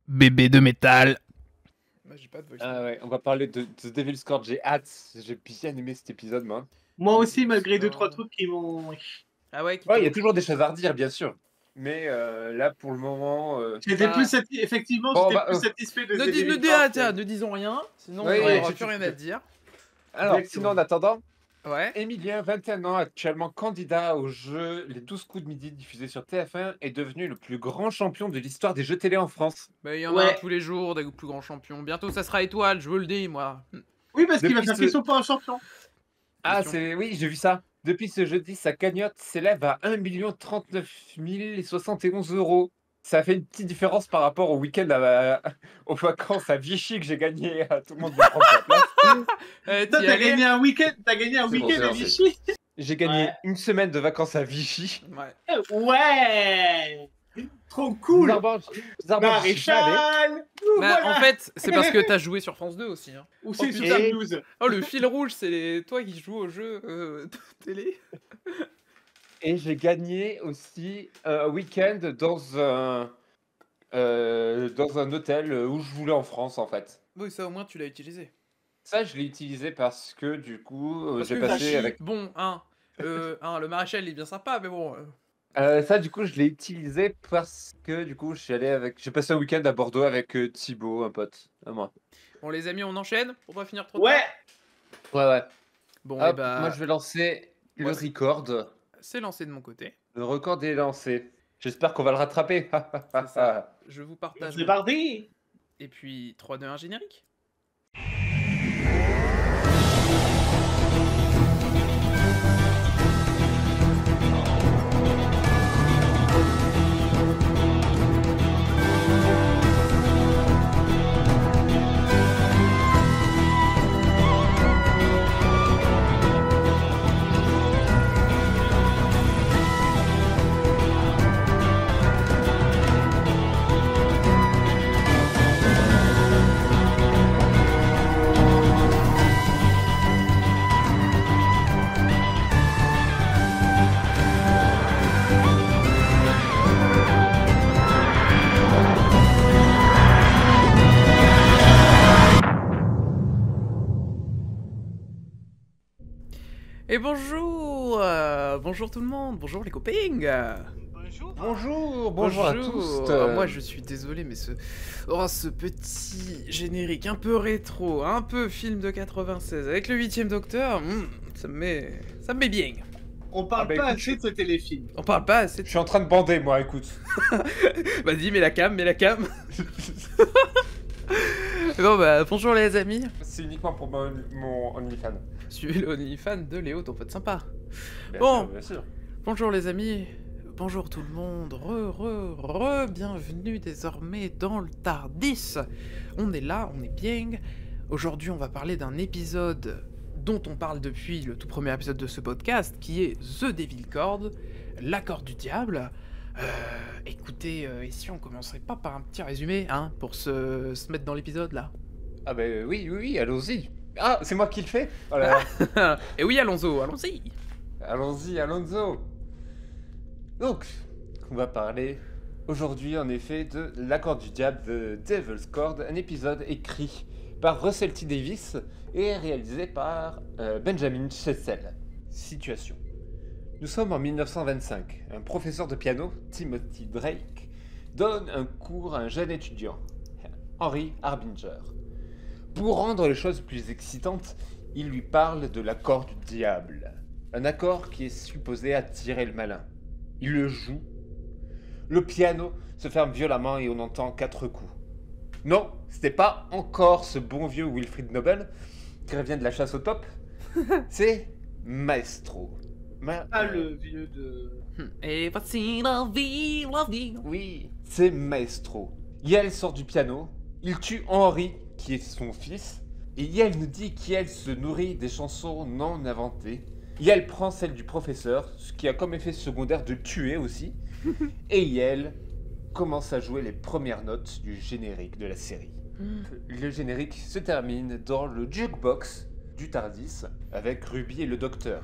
Bébé de métal. Moi, j'ai pas de voice. Ah ouais, on va parler de The Devil's Cord. J'ai hâte. J'ai bien aimé cet épisode, moi. Moi aussi, malgré Score. 2-3 trucs qui m'ont. Ah ouais, Ouais, il y a toujours des choses à redire, bien sûr. Mais là, pour le moment. J'étais Bah. plus effectivement, Bon, j'étais bah, plus satisfait de Ne, The dis- ne, Devil's dis- Cord. ah, tiens, ne disons rien, sinon Oui, on oui, n'aura je plus suis rien tout à à- dire. Alors, Exactement. sinon, en attendant, Ouais. Emilien, 21 ans, actuellement candidat au jeu Les 12 coups de midi diffusé sur TF1, est devenu le plus grand champion de l'histoire des jeux télé en France. Bah, il y en a Ouais. un tous les jours, des plus grands champions. Bientôt, ça sera étoile, je vous le dis, moi. Oui, parce qu'il va Depuis faire ce- question pour un champion. Ah, Question. oui, j'ai vu ça. Depuis ce jeudi, sa cagnotte s'élève à 1 39 071 €. Ça fait une petite différence par rapport au week-end aux vacances à Vichy que j'ai gagné. Tout le monde me prend sa place. Toi, T'y t'as allais gagné un week-end, C'est bon, c'est à lancé. Vichy. J'ai gagné Ouais. une semaine de vacances à Vichy. Ouais. Ouais. Trop cool. Maréchal. Nous Bah, voilà. en fait, c'est parce que t'as joué sur France 2 aussi. Hein. Ou c'est Oh, sur putain. Sam 12. Oh, le fil rouge, c'est toi qui joues au jeu de télé. Et j'ai gagné aussi un week-end dans un hôtel où je voulais en France, en fait. Oui, ça au moins tu l'as utilisé. Ça, je l'ai utilisé parce que du coup, Parce j'ai que passé Vichy, avec. Bon, le maréchal il est bien sympa, mais bon. Ça, du coup, je l'ai utilisé parce que du coup, j'ai passé un week-end à Bordeaux avec Thibaut, un pote à moi. Bon, les amis, on enchaîne pour pas finir trop Ouais. tard. Ouais. Bon, Hop, et bah, moi, je vais lancer le moi, record. c'est lancé de mon côté. Le record est lancé. J'espère qu'on va le rattraper. C'est ça. Je vous partage. C'est parti. Et puis 3, 2, 1 générique. Et bonjour, bonjour tout le monde, bonjour les copains. Bonjour à tous. Moi je suis désolé mais ce petit générique un peu rétro, un peu film de 96 avec le 8ème Docteur, ça me met bien. On parle bah, pas écoute, assez de ce téléfilm. On parle pas assez de... Je suis en train de bander, moi, écoute. Vas-y, mets la cam. Bon bah bonjour les amis, C'est uniquement pour mon OnlyFans. je suis le OnlyFan de Léo, ton pote sympa. Bien Bon. sûr, bien sûr. Bonjour les amis, bonjour tout le monde, bienvenue désormais dans le Tardis. On est là, on est bien. Aujourd'hui on va parler d'un épisode dont on parle depuis le tout premier épisode de ce podcast, qui est The Devil Cord, l'accord du diable. Écoutez, et si on commencerait pas par un petit résumé, hein, pour se mettre dans l'épisode là. Ah bah oui, allons-y. Ah, c'est moi qui le fais. Oh là là. Et oui, allons-y. Allons-y, Alonso. Donc, on va parler aujourd'hui en effet de L'accord du diable de Devil's Cord, un épisode écrit par Russell T. Davies et réalisé par Benjamin Chesel. Situation. Nous sommes en 1925. Un professeur de piano, Timothy Drake, donne un cours à un jeune étudiant, Henry Harbinger. Pour rendre les choses plus excitantes, il lui parle de l'accord du diable. Un accord qui est supposé attirer le malin. Il le joue. Le piano se ferme violemment et on entend 4 coups. Non, c'était pas encore ce bon vieux Wilfrid Noble qui revient de la chasse au top. C'est Maestro. Ah, le vieux de. Et voici la vie. Oui, c'est Maestro. Yael sort du piano, il tue Henri, qui est son fils, et Yael nous dit qu'elle se nourrit des chansons non inventées. Yael prend celle du professeur, ce qui a comme effet secondaire de tuer aussi, et Yael commence à jouer les premières notes du générique de la série. Le générique se termine dans le jukebox du Tardis avec Ruby et le docteur.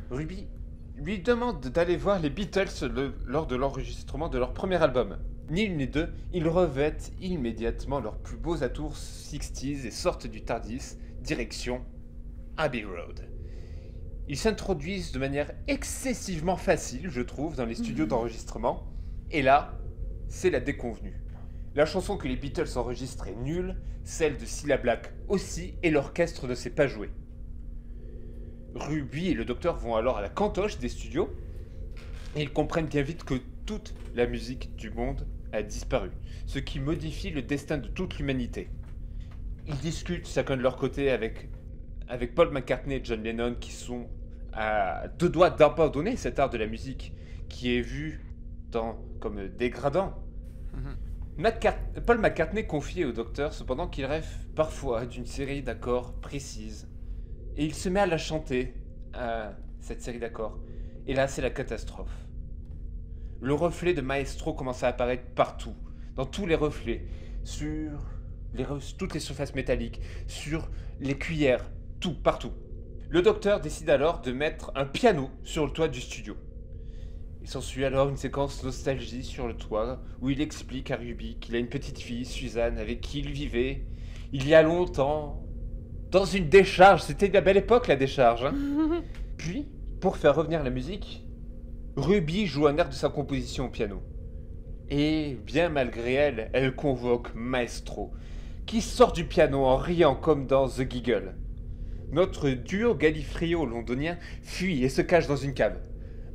Ruby lui demande d'aller voir les Beatles lors de l'enregistrement de leur premier album. ni l'une ni deux, ils revêtent immédiatement leurs plus beaux atours 60s et sortent du TARDIS, direction Abbey Road. Ils s'introduisent de manière excessivement facile, je trouve, dans les studios d'enregistrement, et là, c'est la déconvenue. La chanson que les Beatles enregistrent est nulle, celle de Cilla Black aussi, et l'orchestre ne sait pas jouer. Ruby et le docteur vont alors à la cantoche des studios, et ils comprennent bien vite que toute la musique du monde a disparu, ce qui modifie le destin de toute l'humanité. Ils discutent chacun de leur côté avec Paul McCartney et John Lennon, qui sont à deux doigts d'abandonner cet art de la musique qui est vu comme dégradant. Paul McCartney confie au docteur cependant qu'il rêve parfois d'une série d'accords précise. Et il se met à la chanter, cette série d'accords. Et là, c'est la catastrophe. Le reflet de Maestro commence à apparaître partout, dans tous les reflets, sur toutes les surfaces métalliques, sur les cuillères, tout, partout. Le docteur décide alors de mettre un piano sur le toit du studio. Il s'ensuit alors une séquence nostalgie sur le toit, où il explique à Ruby qu'il a une petite fille, Suzanne, avec qui il vivait, il y a longtemps, dans une décharge. C'était la belle époque, la décharge. Hein. Puis, pour faire revenir la musique, Ruby joue un air de sa composition au piano. Et, bien malgré elle, elle convoque Maestro, qui sort du piano en riant comme dans The Giggle. Notre duo Gallifréo-londonien fuit et se cache dans une cave.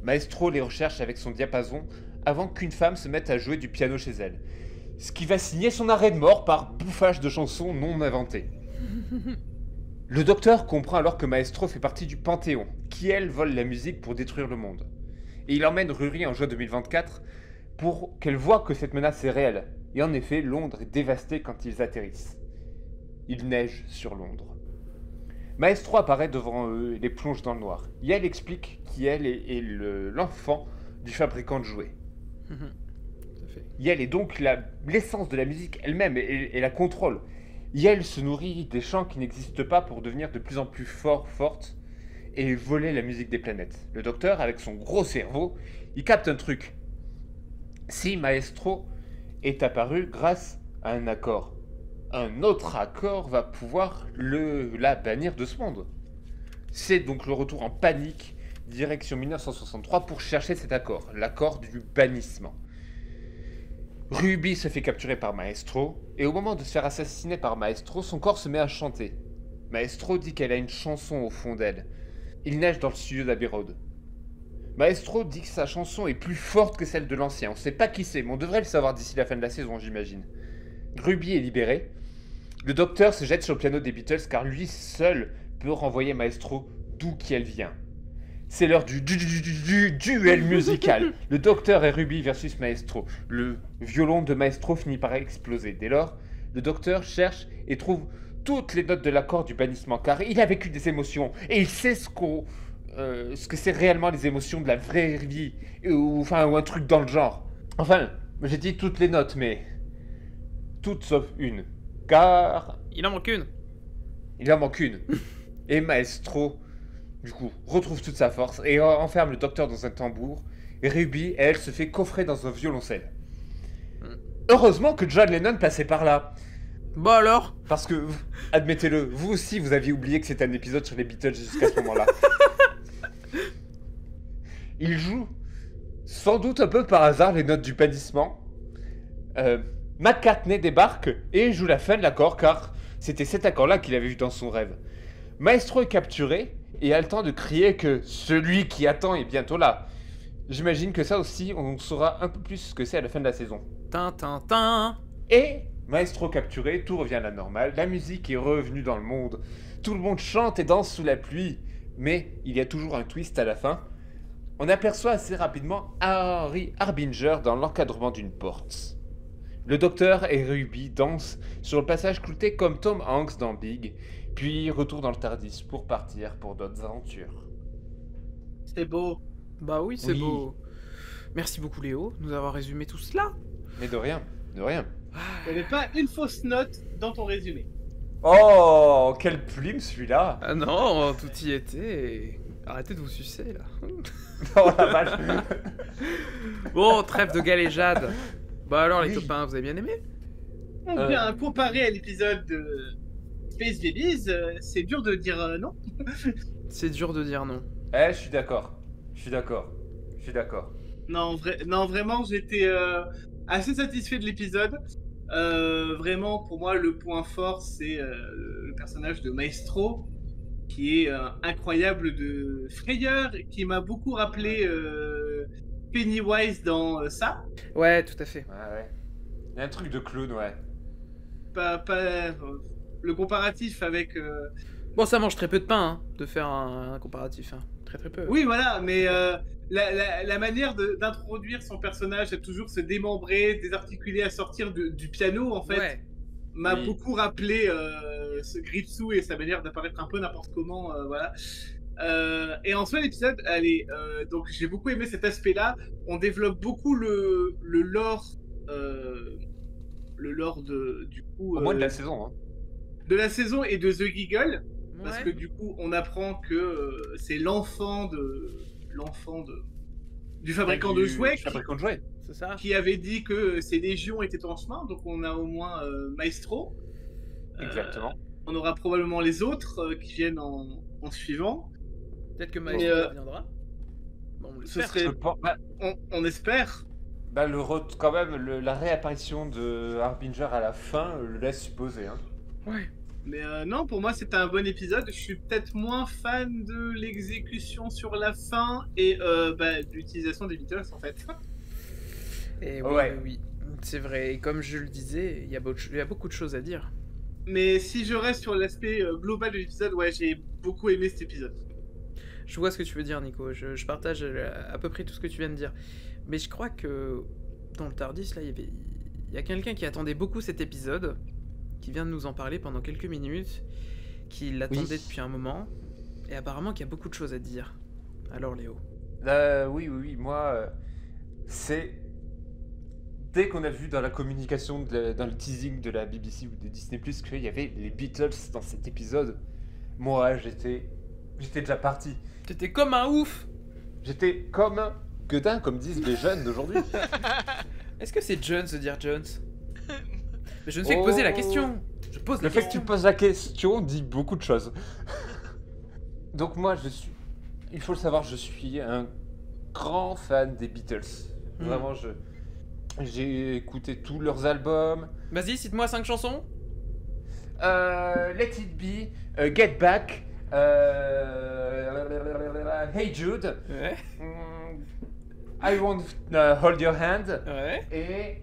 Maestro les recherche avec son diapason avant qu'une femme se mette à jouer du piano chez elle. Ce qui va signer son arrêt de mort par bouffage de chansons non inventées. Le docteur comprend alors que Maestro fait partie du Panthéon, qui elle vole la musique pour détruire le monde. Et il emmène Ruby en juin 2024 pour qu'elle voie que cette menace est réelle. Et en effet, Londres est dévastée quand ils atterrissent. Il neige sur Londres. Maestro apparaît devant eux et les plonge dans le noir. Yael explique qu'elle est l'enfant du fabricant de jouets. Yael est donc l'essence de la musique elle-même et la contrôle. Yael se nourrit des chants qui n'existent pas pour devenir de plus en plus forte et voler la musique des planètes. Le docteur, avec son gros cerveau, il capte un truc. Si Maestro est apparu grâce à un accord, un autre accord va pouvoir la bannir de ce monde. C'est donc le retour en panique, direction 1963, pour chercher cet accord, l'accord du bannissement. Ruby se fait capturer par Maestro, et au moment de se faire assassiner par Maestro, son corps se met à chanter. Maestro dit qu'elle a une chanson au fond d'elle. Il neige dans le studio d'Abbey Road. Maestro dit que sa chanson est plus forte que celle de l'ancien. On sait pas qui c'est, mais on devrait le savoir d'ici la fin de la saison, j'imagine. Ruby est libéré. Le docteur se jette sur le piano des Beatles car lui seul peut renvoyer Maestro d'où qu'elle vient. C'est l'heure du duel musical. Le docteur et Ruby versus Maestro. Le violon de Maestro finit par exploser. Dès lors, le docteur cherche et trouve toutes les notes de l'accord du bannissement car il a vécu des émotions et il sait ce que c'est réellement les émotions de la vraie vie ou un truc dans le genre. Enfin, j'ai dit toutes les notes, mais toutes sauf une. Car il en manque une. Il en manque une. Et Maestro, du coup, retrouve toute sa force et enferme le docteur dans un tambour. Et Ruby, elle, se fait coffrer dans un violoncelle. Heureusement que John Lennon passait par là. Bah alors. Parce que, admettez-le, vous aussi, vous aviez oublié que c'était un épisode sur les Beatles jusqu'à ce moment-là. Il joue, sans doute un peu par hasard, les notes du bannissement. McCartney débarque et joue la fin de l'accord car c'était cet accord-là qu'il avait vu dans son rêve. Maestro est capturé et a le temps de crier que celui qui attend est bientôt là. J'imagine que ça aussi, on saura un peu plus ce que c'est à la fin de la saison. Tintintin. Et Maestro capturé, tout revient à la normale, la musique est revenue dans le monde, tout le monde chante et danse sous la pluie, mais il y a toujours un twist à la fin. On aperçoit assez rapidement Harry Harbinger dans l'encadrement d'une porte. Le docteur et Ruby dansent sur le passage clouté comme Tom Hanks dans Big, puis retour dans le TARDIS pour partir pour d'autres aventures. C'est beau. Bah oui, c'est beau. Merci beaucoup Léo, de nous avoir résumé tout cela. Mais de rien, de rien. Il n'y avait pas une fausse note dans ton résumé. Oh, quelle plume celui-là. Ah non, tout y était. Arrêtez de vous sucer là. Oh la vache. Bon, trêve de galéjade. Bah alors les Oui. copains, vous avez bien aimé? On vient comparer à l'épisode de Space Babies, c'est dur de dire non. C'est dur de dire non. Je suis d'accord. Je suis d'accord. Non, vraiment, j'étais assez satisfait de l'épisode. Vraiment, pour moi, le point fort, c'est le personnage de Maestro, qui est incroyable de frayeur, qui m'a beaucoup rappelé Pennywise dans ça. Ouais, tout à fait. Ouais. Il y a un truc de clown, ouais. Le comparatif avec... Bon, ça mange très peu de pain, hein, de faire un comparatif. Hein. Très très peu. Oui, voilà, mais la manière d'introduire son personnage à toujours se démembrer, désarticuler, à sortir du piano, en fait, Ouais. m'a Oui. beaucoup rappelé ce Gritsu et sa manière d'apparaître un peu n'importe comment, voilà. Et en soi, l'épisode, allez, donc j'ai beaucoup aimé cet aspect-là. On développe beaucoup le lore, du coup, Au moins de la saison, hein. de la saison et de The Giggle. Parce Ouais. que du coup, on apprend que c'est l'enfant du fabricant de jouets Fabricant de jouets. C'est ça. qui avait dit que ses légions étaient en chemin. Donc on a au moins Maestro. Exactement. On aura probablement les autres qui viennent en suivant. Peut-être que Mais, Maestro reviendra. Bon, on Ce l'espère. serait, Je pense- bah, on espère. quand même, la réapparition de Harbinger à la fin le laisse supposer, hein. Ouais. Mais non, pour moi, c'était un bon épisode. Je suis peut-être moins fan de l'exécution sur la fin et de l'utilisation des Beatles, en fait. Et oui, Ouais. oui. C'est vrai. Et comme je le disais, il y a beaucoup de choses à dire. Mais si je reste sur l'aspect global de l'épisode, ouais, j'ai beaucoup aimé cet épisode. Je vois ce que tu veux dire, Nico. Je partage à peu près tout ce que tu viens de dire. Mais je crois que dans le Tardis, là, il y a quelqu'un qui attendait beaucoup cet épisode, qui vient de nous en parler pendant quelques minutes, qui l'attendait Oui. depuis un moment, et apparemment qu'il y a beaucoup de choses à dire. Alors, Léo. Oui, moi, c'est... Dès qu'on a vu dans la communication, dans le teasing de la BBC ou de Disney+, qu'il y avait les Beatles dans cet épisode, moi, j'étais déjà parti. T'étais comme un ouf. J'étais comme un gueudin, comme disent les jeunes d'aujourd'hui. Est-ce que c'est Jones de dire Jones? Mais je ne fais que poser la question. Je pose la Le fait que question. tu poses la question dit beaucoup de choses. Donc moi, il faut le savoir, je suis un grand fan des Beatles. Vraiment, j'ai écouté tous leurs albums. Vas-y, cite-moi 5 chansons. Let It Be, Get Back, Hey Jude, Ouais. I Won't Hold Your Hand Ouais. et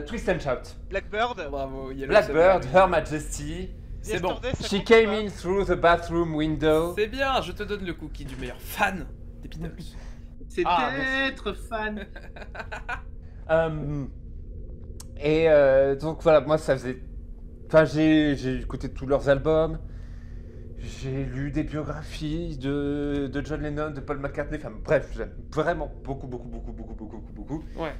Twist and Shout. Blackbird. Bravo, Yellow Blackbird, Submarine. Her Majesty. C'est bon. Yesterday, ça She compte came pas. in through the bathroom window. C'est bien, je te donne le cookie du meilleur fan des Beatles. C'est Ah, être fan. Donc voilà, moi ça faisait. Enfin, j'ai écouté tous leurs albums. J'ai lu des biographies de John Lennon, de Paul McCartney. Enfin bref, j'aime vraiment beaucoup. Ouais.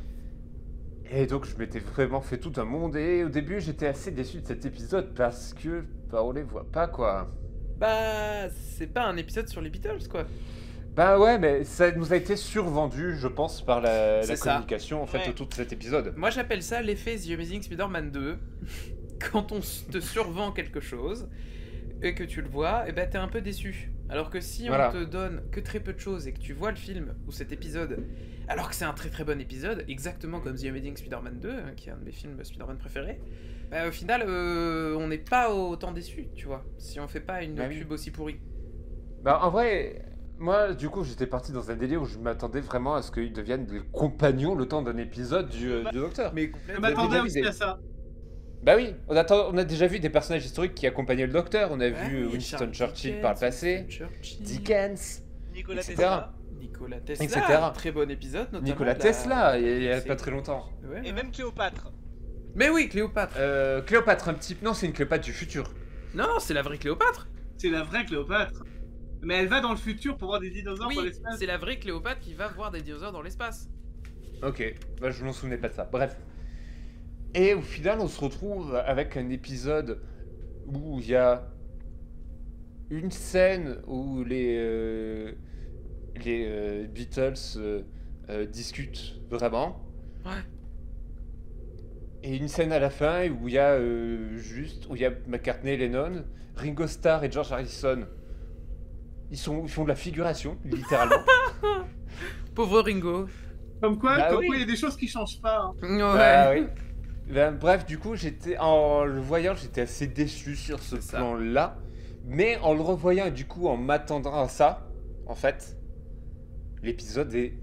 Et donc je m'étais vraiment fait tout un monde. Et au début, j'étais assez déçu de cet épisode parce que on les voit pas, quoi. Bah, c'est pas un épisode sur les Beatles, quoi. Bah ouais, mais ça nous a été survendu, je pense, par la C'est ça. communication en fait Ouais. autour de cet épisode. Moi, j'appelle ça l'effet The Amazing Spider-Man 2. Quand on te survend quelque chose et que tu le vois, et bah t'es un peu déçu. Alors que si Voilà. on te donne que très peu de choses et que tu vois le film ou cet épisode, alors que c'est un très très bon épisode, exactement comme The Amazing Spider-Man 2, hein, qui est un de mes films Spider-Man préférés, bah au final, on n'est pas autant déçu, tu vois, si on fait pas une Bah oui. pub aussi pourrie. Bah en vrai, moi du coup j'étais parti dans un délire où je m'attendais vraiment à ce qu'ils deviennent des compagnons le temps d'un épisode du Docteur. Mais Je complètement. m'attendais déjà aussi vu à ça. Bah oui, on a déjà vu des personnages historiques qui accompagnaient le Docteur. On a vu oui, Winston Charles Churchill Dickens, par le passé, Winston Churchill, Dickens, Nicolas etc. Tesla. Nicolas Tesla, etc. très bon épisode, notamment. Nicolas la- Tesla, il y a c'est- pas très longtemps. Ouais, Et ouais. même Cléopâtre. Mais oui, Cléopâtre. Cléopâtre, un petit... Non, c'est une Cléopâtre du futur. Non, c'est la vraie Cléopâtre. C'est la vraie Cléopâtre. Mais elle va dans le futur pour voir des dinosaures Oui, dans l'espace. c'est la vraie Cléopâtre qui va voir des dinosaures dans l'espace. Ok, bah je m'en souvenais pas de ça. Bref. Et au final, on se retrouve avec un épisode où il y a une scène où les Beatles discutent vraiment. Ouais. Et une scène à la fin où il y a où il y a McCartney, Lennon, Ringo Starr et George Harrison. Ils font de la figuration, littéralement. Pauvre Ringo. Comme quoi, Bah oui. il y a des choses qui changent pas. Hein. Ouais. Bah oui. Ben, bref, du coup, en le voyant, j'étais assez déçu sur ce C'est ça. plan-là. Mais en le revoyant et du coup en m'attendant à ça, en fait, l'épisode est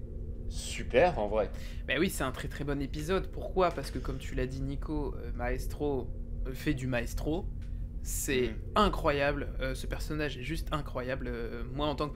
super en vrai. Bah oui, c'est un très très bon épisode. Pourquoi? Parce que comme tu l'as dit, Nico, Maestro fait du Maestro. C'est incroyable. Ce personnage est juste incroyable. Moi, en tant que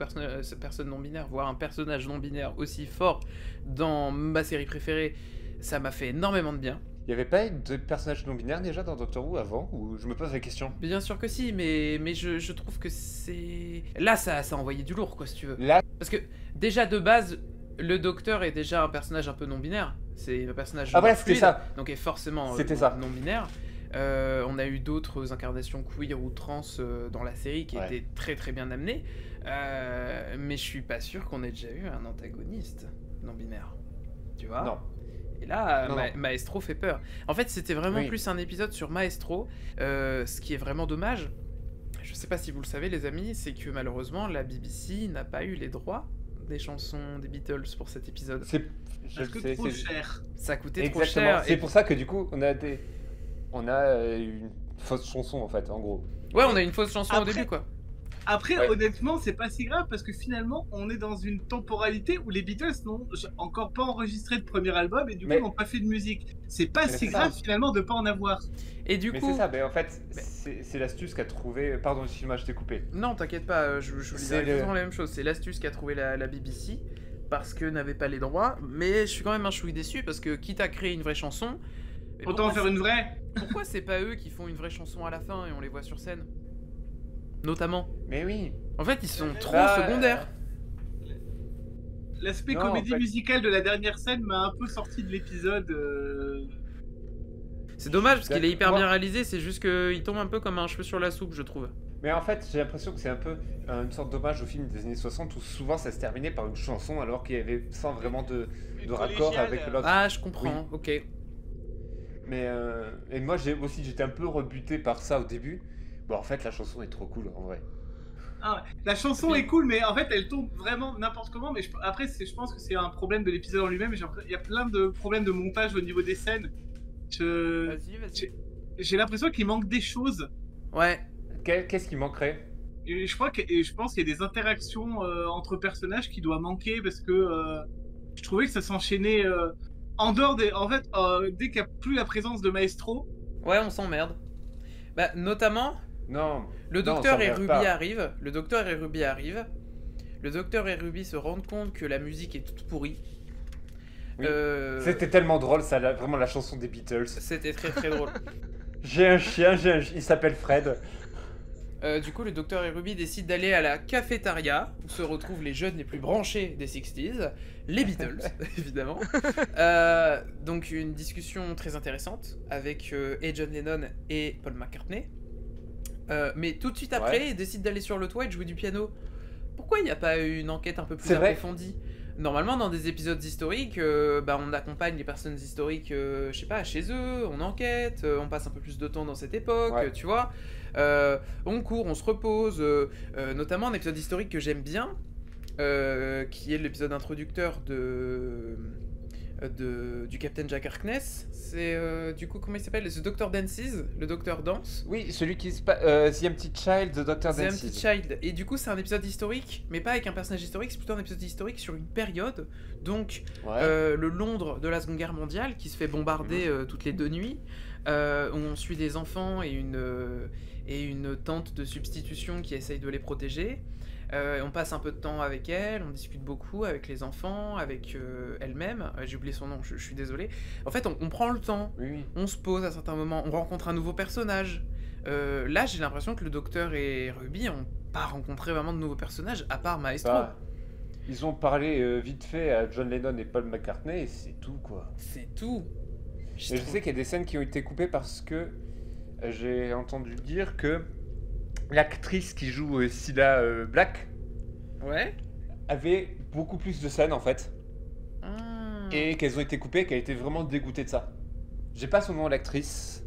personne non-binaire, voir un personnage non-binaire aussi fort dans ma série préférée, ça m'a fait énormément de bien. Il n'y avait pas de personnage non-binaire déjà dans Doctor Who avant? Ou je me pose la question. Bien sûr que si, mais je trouve que c'est... Là, ça a envoyé du lourd, quoi, si tu veux. Là, Parce que, déjà, de base, le Docteur est déjà un personnage un peu non-binaire. C'est un personnage ah voilà, c'était fluide, ça. donc est forcément C'était ça. non-binaire. On a eu d'autres incarnations queer ou trans dans la série qui Ouais. étaient très très bien amenées. Mais je suis pas sûr qu'on ait déjà eu un antagoniste non-binaire. Tu vois? Non. Et là, Non, non. Maestro fait peur. En fait, c'était vraiment Oui. plus un épisode sur Maestro. Ce qui est vraiment dommage, je sais pas si vous le savez les amis, c'est que malheureusement la BBC n'a pas eu les droits des chansons des Beatles pour cet épisode. Je Parce que sais, trop c'est- cher. Ça coûtait trop Exactement. cher. C'est Et... pour ça que du coup, on a une fausse chanson en fait, en gros. Ouais, on a une fausse chanson au Après- début quoi. Après, Ouais. honnêtement, c'est pas si grave parce que finalement, on est dans une temporalité où les Beatles n'ont encore pas enregistré de premier album et du coup Mais- n'ont pas fait de musique. C'est pas Mais si c'est ça. grave finalement de pas en avoir. Et du Mais coup... c'est ça, mais en fait, c'est l'astuce qu'a trouvé. Pardon, excuse-moi, je t'ai coupé. Non, t'inquiète pas, je voulais C'est dire le- exactement la même chose. C'est l'astuce qu'a trouvé la BBC parce que n'avait pas les droits. Mais je suis quand même un chouï déçu parce que quitte à créer une vraie chanson... mais Autant en faire une vraie. Pourquoi c'est pas eux qui font une vraie chanson à la fin et on les voit sur scène? Notamment. Mais oui. En fait, ils sont trop Bah, secondaires. L'aspect Non, comédie en fait- musicale de la dernière scène m'a un peu sorti de l'épisode. C'est dommage parce qu'il est hyper Moi- bien réalisé, c'est juste qu'il tombe un peu comme un cheveu sur la soupe, je trouve. Mais en fait, j'ai l'impression que c'est un peu une sorte d'hommage au film des années 60 où souvent ça se terminait par une chanson alors qu'il y avait sans vraiment de raccord collégiale. avec l'autre. Ah, je comprends, ok. Mais et moi j'étais un peu rebuté par ça au début. Bon, en fait, la chanson est trop cool en vrai. Ah ouais. La chanson Puis- est cool, mais en fait, elle tombe vraiment n'importe comment. Mais après, je pense que c'est un problème de l'épisode en lui-même. Il y a plein de problèmes de montage au niveau des scènes. Vas-y. J'ai l'impression qu'il manque des choses. Ouais, Qu'est-ce qui manquerait? Et je pense qu'il y a des interactions entre personnages qui doivent manquer parce que je trouvais que ça s'enchaînait en dehors des. En fait, dès qu'il n'y a plus la présence de Maestro, ouais, on s'emmerde. Bah, notamment, Non. le Non, docteur ça et m'emmerde Ruby pas. arrivent. Le docteur et Ruby arrivent. Le docteur et Ruby se rendent compte que la musique est toute pourrie. Oui. Euh, C'était tellement drôle, ça, vraiment la chanson des Beatles. C'était très très drôle. J'ai un chien, il s'appelle Fred. Du coup, le docteur et Ruby décident d'aller à la cafétéria où se retrouvent les jeunes les plus branchés des 60s, les Beatles, évidemment. Donc, une discussion très intéressante avec et John Lennon et Paul McCartney. Mais tout de suite après, Ouais. ils décident d'aller sur le toit et de jouer du piano. Pourquoi il n'y a pas eu une enquête un peu plus C'est vrai. approfondie? Normalement, dans des épisodes historiques, on accompagne les personnes historiques, je sais pas, chez eux, on enquête, on passe un peu plus de temps dans cette époque, Ouais. tu vois. On court, on se repose, notamment un épisode historique que j'aime bien, qui est l'épisode introducteur du Captain Jack Harkness. C'est du coup, comment il s'appelle? The Doctor Dances, le Docteur danse. Oui, celui qui se passe. The Empty Child de Dr. The Dancy. Empty Child. Et du coup, c'est un épisode historique, mais pas avec un personnage historique, c'est plutôt un épisode historique sur une période. Donc, Ouais. le Londres de la Seconde Guerre mondiale qui se fait bombarder toutes les 2 nuits. Où on suit des enfants et une tante de substitution qui essaye de les protéger. On passe un peu de temps avec elle, on discute beaucoup avec les enfants, avec elle-même. J'ai oublié son nom, je suis désolé. En fait, on prend le temps, Oui, oui. on se pose à certains moments, on rencontre un nouveau personnage. Là, j'ai l'impression que le docteur et Ruby ont pas rencontré vraiment de nouveaux personnages, à part Maestro. Bah, ils ont parlé vite fait à John Lennon et Paul McCartney et c'est tout quoi. C'est tout. Et je sais qu'il y a des scènes qui ont été coupées parce que j'ai entendu dire que l'actrice qui joue Cilla Black Ouais. avait beaucoup plus de scènes en fait Ah. et qu'elles ont été coupées, qu'elle était vraiment dégoûtée de ça. J'ai pas son nom, l'actrice.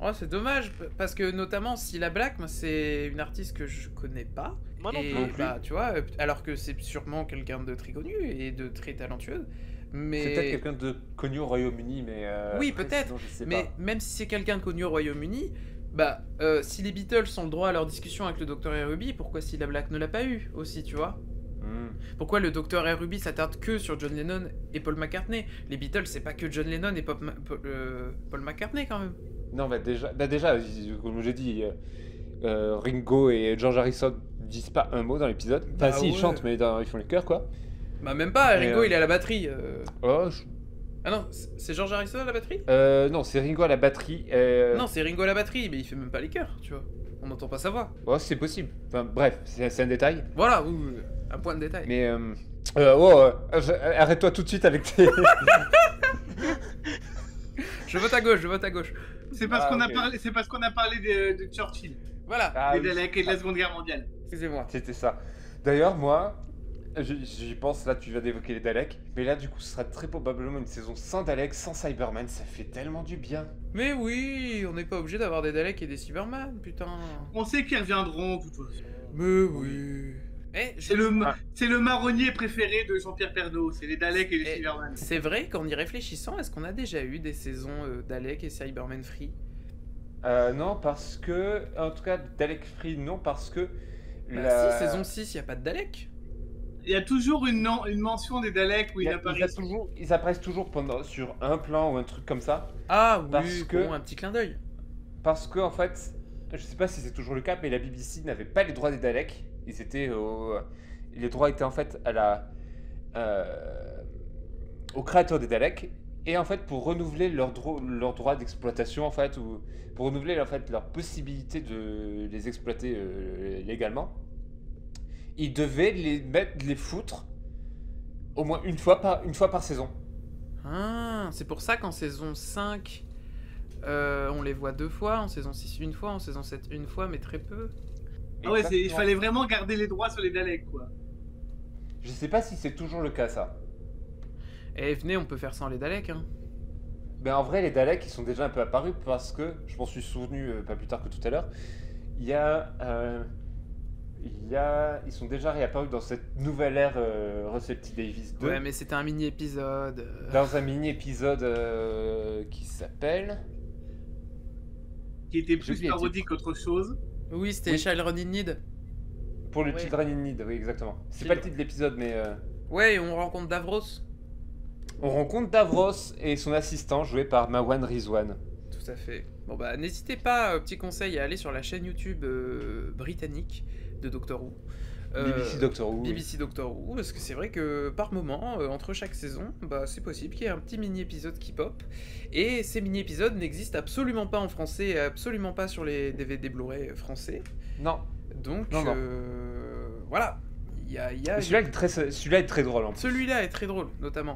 Oh, c'est dommage, parce que notamment Cilla Black, moi, c'est une artiste que je connais pas. Moi non Et plus. bah, tu vois, alors que c'est sûrement quelqu'un de très connu et de très talentueuse. Mais... C'est peut-être quelqu'un de connu au Royaume-Uni, mais... Oui, après, peut-être, sinon, je sais mais pas. même si c'est quelqu'un de connu au Royaume-Uni, bah, si les Beatles ont le droit à leur discussion avec le Dr. et Ruby, pourquoi Cilla Black ne l'a pas eu aussi, tu vois? Pourquoi le Dr. et Ruby s'attarde que sur John Lennon et Paul McCartney? Les Beatles, c'est pas que John Lennon et Paul McCartney, quand même. Non, déjà, comme j'ai dit, Ringo et George Harrison disent pas un mot dans l'épisode. Enfin, Bah si, ils ouais. chantent, mais ils font les chœurs, quoi. Bah, même pas, Mais, Ringo, il est à la batterie. Oh, Ah non, c'est George Harrison à la batterie? non, c'est Ringo à la batterie. Non, c'est Ringo à la batterie, mais il fait même pas les chœurs, tu vois. On n'entend pas sa voix. Oh, c'est possible. Enfin, bref, c'est un détail. Voilà, un point de détail. Mais, arrête-toi tout de suite avec tes... Je vote à gauche. C'est parce Ah, qu'on ok. a parlé, c'est parce qu'on a parlé de Churchill, Voilà, Ah, des oui, Daleks et de la Seconde Guerre mondiale. excusez-moi. c'était ça. D'ailleurs, moi, j'y pense, là, tu viens d'évoquer les Daleks. Mais là, du coup, ce sera très probablement une saison sans Daleks, sans Cyberman. Ça fait tellement du bien. Mais oui, on n'est pas obligé d'avoir des Daleks et des Cyberman, putain. On sait qu'ils reviendront, de toute façon. Mais oui. Eh, je- C'est le marronnier préféré de Jean-Pierre Pernaut, c'est les Daleks et les Eh, Cybermen. c'est vrai qu'en y réfléchissant, est-ce qu'on a déjà eu des saisons Dalek et Cyberman Free? Non, parce que... En tout cas, Dalek Free, non, parce que... Bah si, saison 6, y a pas de Dalek. Il y a toujours une mention des Daleks où ils apparaissent. Ils apparaissent toujours sur un plan ou un truc comme ça. Ah oui, Parce que- bon, un petit clin d'œil. Parce que, en fait, je sais pas si c'est toujours le cas, mais la BBC n'avait pas les droits des Daleks. Les droits étaient en fait au créateur des Daleks. Et en fait, pour renouveler leurs droits d'exploitation, en fait, ou pour renouveler en fait leur possibilité de les exploiter légalement, ils devaient les foutre au moins une fois par saison. Ah, c'est pour ça qu'en saison 5, on les voit 2 fois, en saison 6 une fois, en saison 7 une fois, mais très peu. Ah ouais, il Exactement. fallait vraiment garder les droits sur les Daleks, quoi. Je sais pas si c'est toujours le cas, ça. Eh, venez, on peut faire sans les Daleks, hein. Ben en vrai, les Daleks, ils sont déjà un peu apparus parce que, je m'en suis souvenu pas plus tard que tout à l'heure, ils sont déjà réapparus dans cette nouvelle ère Russell T. Davies 2, Ouais, mais c'était un mini-épisode. dans un mini-épisode qui s'appelle... Qui était J'ai plus oublié le parodique qu'autre chose. Oui, c'était Oui. Children in Need. Pour le Ouais. Children in Need, oui, exactement. C'est Children. pas le titre de l'épisode, mais... Ouais, et on rencontre Davros. On rencontre Davros et son assistant, joué par Mawan Rizwan. Tout à fait. Bon bah, n'hésitez pas, petit conseil, à aller sur la chaîne YouTube britannique de Doctor Who. BBC Doctor Who. BBC Doctor Who, parce que c'est vrai que par moment, entre chaque saison, bah, c'est possible qu'il y ait un petit mini-épisode qui pop. Et ces mini-épisodes n'existent absolument pas en français, et absolument pas sur les DVD Blu-ray français. Non, Donc, Non, non. voilà. Il y a mais celui-là est très drôle en plus. Celui-là est très drôle, notamment.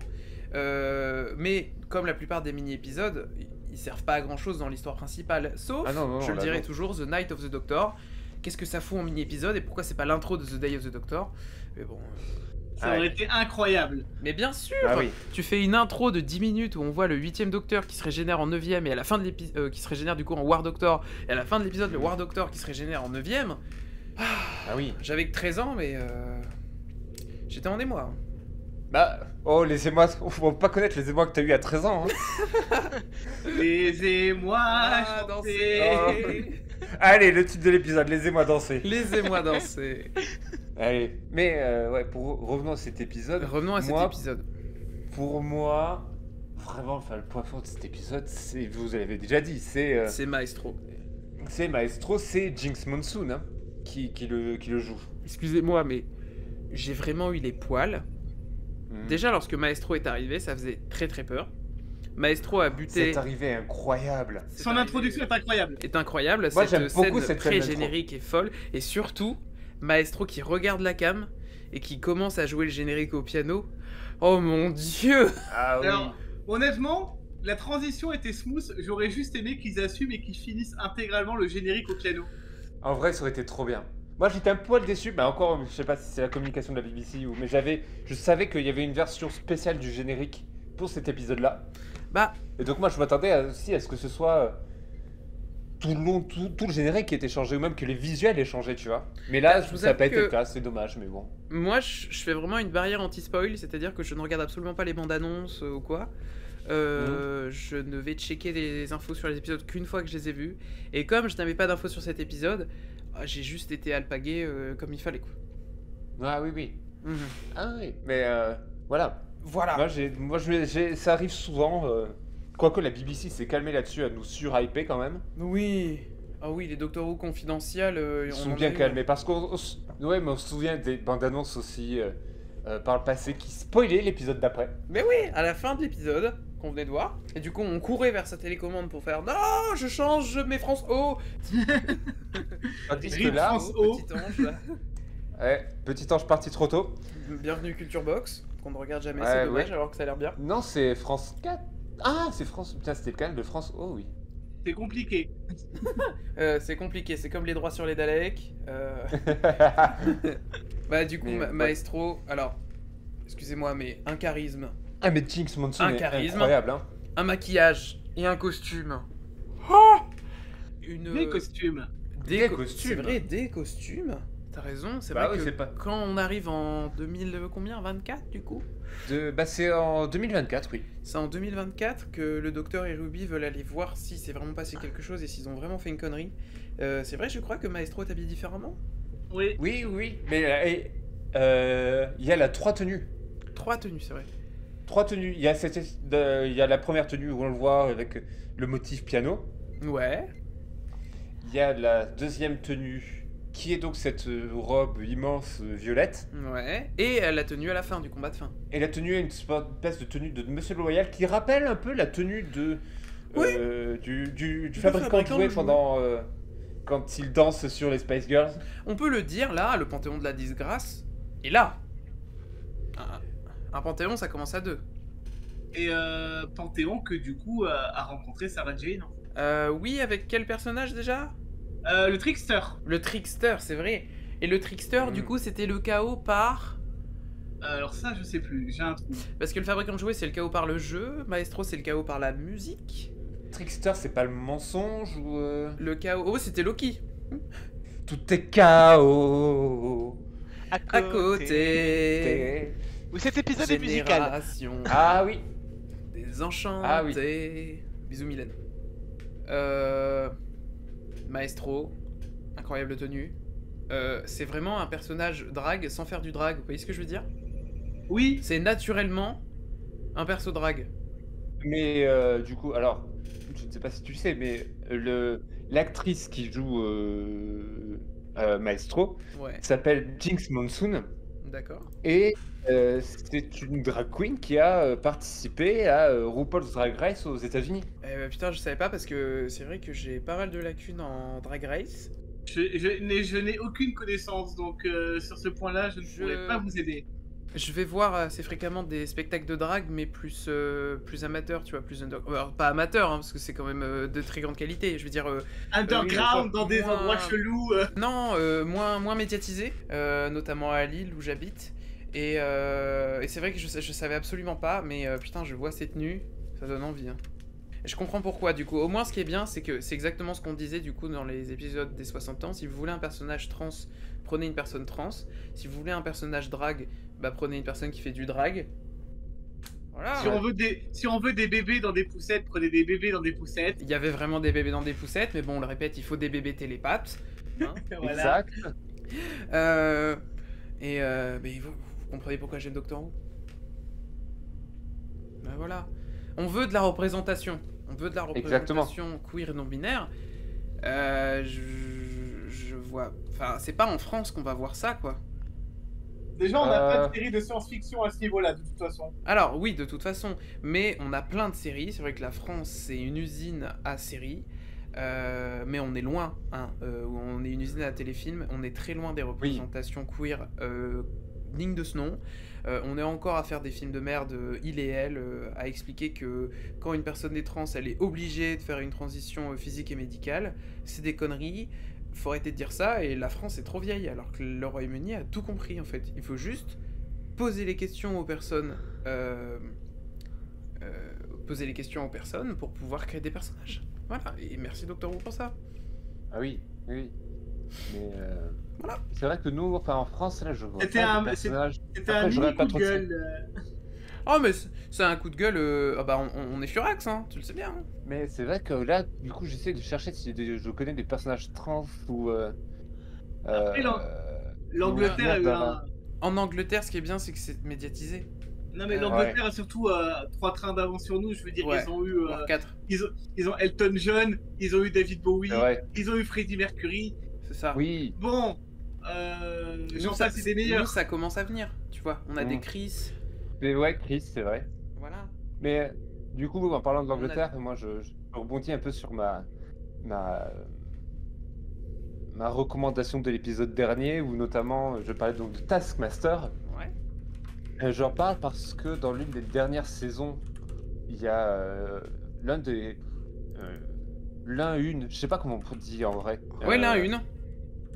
Mais comme la plupart des mini-épisodes, ils servent pas à grand-chose dans l'histoire principale. Sauf, Ah non, non, non, je le là, dirai non. toujours, The Night of the Doctor. Qu'est-ce que ça fout en mini-épisode et pourquoi c'est pas l'intro de The Day of the Doctor? Mais bon... Ça Ah aurait ouais. été incroyable. Mais bien sûr, Ah oui. tu fais une intro de 10 minutes où on voit le 8ème Docteur qui se régénère en 9ème et à la fin de l'épisode... qui se régénère du coup en War Doctor, et à la fin de l'épisode, le War Doctor qui se régénère en 9ème. Ah oui. J'avais que 13 ans, mais... J'étais en émoi. Hein. Bah, oh, les émois, on va pas connaître les émois que t'as eu à 13 ans. Hein. Laissez-moi Ah, chanter. danser. Allez, le titre de l'épisode, les émois danser. Laissez-moi danser. Allez, mais ouais, revenons à cet épisode. Revenons à cet Moi, épisode. Pour moi, vraiment, enfin, le point fort de cet épisode, c'est, vous l'avez déjà dit, c'est C'est Maestro, c'est Jinx Monsoon hein, qui le joue. Excusez-moi, mais j'ai vraiment eu les poils. Mhm. Déjà, lorsque Maestro est arrivé, ça faisait très très peur. Maestro a buté... C'est arrivé incroyable. C'est Son arrivé- introduction est incroyable. est incroyable. Moi, cette j'aime beaucoup scène cette scène d'intro. pré-générique est folle. Et surtout, Maestro qui regarde la cam et qui commence à jouer le générique au piano. Oh mon dieu! Ah oui. Alors, honnêtement, la transition était smooth. J'aurais juste aimé qu'ils assument et qu'ils finissent intégralement le générique au piano. En vrai, ça aurait été trop bien. Moi, j'étais un poil déçu. Bah encore, je sais pas si c'est la communication de la BBC ou, mais je savais qu'il y avait une version spéciale du générique pour cet épisode-là. Bah, Et donc moi je m'attendais aussi à ce que ce soit tout le long, tout le générique qui était changé, ou même que les visuels aient changé, tu vois. Mais là, Bah, je vous ça n'a pas avoue été le que- cas, c'est dommage, mais bon. moi, je fais vraiment une barrière anti-spoil, c'est-à-dire que je ne regarde absolument pas les bandes annonces ou quoi. Je ne vais checker les infos sur les épisodes qu'une fois que je les ai vus. Et comme je n'avais pas d'infos sur cet épisode, j'ai juste été alpagué comme il fallait, quoi. Ah oui, oui. Mhm. Ah oui, mais voilà. Voilà. Ça arrive souvent. Quoique la BBC s'est calmée là-dessus, à nous sur-hyper quand même. Oui. Ah oui, les Doctor Who confidentiels, Ils on sont en a bien eu. calmés. Parce ouais, mais on se souvient des bandes annonces aussi par le passé qui spoilaient l'épisode d'après. Mais oui, à la fin de l'épisode qu'on venait de voir, et du coup on courait vers sa télécommande pour faire non, je change, je mets France O. Tandis que Rip là, France O. Petit ange. ouais, petit ange parti trop tôt. Bienvenue Culture Box, qu'on ne regarde jamais, Ouais, c'est dommage ouais. alors que ça a l'air bien. Non, c'est France 4. Ah, c'est France. Putain, c'était le canal de France. Oh oui. C'est compliqué. C'est compliqué, c'est comme les droits sur les Daleks. Bah du coup, Mais, ouais. Maestro, alors, excusez-moi, mais un charisme, Ah, mais Jinx Monsoon Un est charisme. incroyable, hein. un maquillage et un costume. Oh une... Les costumes. Des C'est costumes. vrai, des costumes. T'as raison, c'est Bah vrai oui, que c'est pas- quand on arrive en 2000, combien 24 du coup. Bah, c'est en 2024, oui. C'est en 2024 que le docteur et Ruby veulent aller voir si c'est vraiment passé quelque chose et s'ils ont vraiment fait une connerie. C'est vrai, je crois que Maestro est habillé différemment. Oui. Oui, oui. Mais il y a la 3 tenues. 3 tenues, c'est vrai. 3 tenues. Il y a la première tenue où on le voit avec le motif piano. Ouais. Il y a la deuxième tenue qui est donc cette robe immense violette. Ouais. Et la tenue à la fin, du combat de fin. Et la tenue est une espèce de tenue de Monsieur Loyal qui rappelle un peu la tenue de du fabricant de jouets pendant quand il danse sur les Spice Girls. On peut le dire, là, le Panthéon de la disgrâce est là. Un Panthéon, ça commence à 2. Et Panthéon que du coup a rencontré Sarah Jane. Oui, avec quel personnage déjà? Le Trickster. Le Trickster, c'est vrai. Et le Trickster, du coup, c'était le chaos par... Alors ça, je sais plus, j'ai un trou. Parce que le fabricant de jouets, c'est le chaos par le jeu. Maestro, c'est le chaos par la musique. Trickster, c'est pas le mensonge ou Le chaos... Oh, c'était Loki. tout est chaos. À côté. Ou cet épisode est musical. Génération Ah oui. désenchantée. Ah oui. Bisous, Mylène. Maestro. Incroyable tenue. C'est vraiment un personnage drague sans faire du drague. Vous voyez ce que je veux dire? Oui. C'est naturellement un perso drague. Mais du coup, alors, je ne sais pas si tu sais, mais l'actrice qui joue Maestro Ouais, s'appelle Jinx Monsoon d'accord. et c'est une drag queen qui a participé à RuPaul's Drag Race aux États-Unis. Putain, je savais pas parce que c'est vrai que j'ai pas mal de lacunes en Drag Race. Je n'ai aucune connaissance, donc sur ce point-là, je ne Je- pourrais pas vous aider. Je vais voir assez fréquemment des spectacles de drague, mais plus amateurs, tu vois, plus alors, pas amateurs, hein, parce que c'est quand même de très grande qualité. Je veux dire, Underground, dans des moi- endroits chelous. non, moins médiatisé, notamment à Lille où j'habite. Et c'est vrai que je savais absolument pas, mais putain, je vois ces tenues, ça donne envie. Hein. Et je comprends pourquoi, du coup. Au moins, ce qui est bien, c'est que c'est exactement ce qu'on disait, du coup, dans les épisodes des 60 ans. Si vous voulez un personnage trans, prenez une personne trans. Si vous voulez un personnage drague, bah prenez une personne qui fait du drag. Voilà. Si on veut des bébés dans des poussettes, prenez des bébés dans des poussettes. Il y avait vraiment des bébés dans des poussettes, mais bon, on le répète, il faut des bébés télépathes. Hein. Voilà. Exact. Mais vous comprenez pourquoi j'aime Doctor Who? Ben voilà. On veut de la représentation. On veut de la représentation queer et non-binaire. Je vois... Enfin, c'est pas en France qu'on va voir ça, quoi. Déjà, on n'a pas de série de science-fiction à ce niveau-là, de toute façon. Alors, oui, de toute façon. Mais on a plein de séries. C'est vrai que la France, c'est une usine à séries. Mais on est loin, hein. On est une usine à téléfilms, on est très loin des représentations queer dignes de ce nom. On est encore à faire des films de merde, il et elle, à expliquer que quand une personne est trans, elle est obligée de faire une transition physique et médicale. C'est des conneries, faut arrêter de dire ça, et la France est trop vieille, alors que le Royaume-Uni a tout compris en fait. Il faut juste poser les questions aux personnes poser les questions aux personnes pour pouvoir créer des personnages. Voilà, et merci Doctor Who pour ça. Ah oui, oui. Mais Voilà. c'est vrai que nous, enfin en France, là, je vois C'était pas un- de personnages. C'était Après, un j'aurais mini pas coup de trop de gueule. Oh, mais c'est un coup de gueule. Ah bah, on est furax, hein, tu le sais bien. Hein. Mais c'est vrai que là, du coup, j'essaie de chercher si je connais des personnages trans ou. Après, l'Angleterre a eu dans un. En Angleterre, ce qui est bien, c'est que c'est médiatisé. Non, mais l'Angleterre a surtout 3 trains d'avance sur nous. Je veux dire, Ouais, ils ont eu. voire 4. Ils ont Elton John, ils ont eu David Bowie, C'est vrai. ils ont eu Freddie Mercury. C'est ça. Oui. Bon, Nous, j'en ça, passe des meilleurs. nous, ça commence à venir, tu vois. On a des Mm. Chris. Mais ouais, Chris, c'est vrai. Voilà. Mais du coup, en parlant de l'Angleterre, moi, je rebondis un peu sur ma recommandation de l'épisode dernier, où notamment je parlais donc de Taskmaster. Ouais. J'en parle parce que dans l'une des dernières saisons, il y a une, je sais pas comment on dit en vrai. Ouais, l'un, une.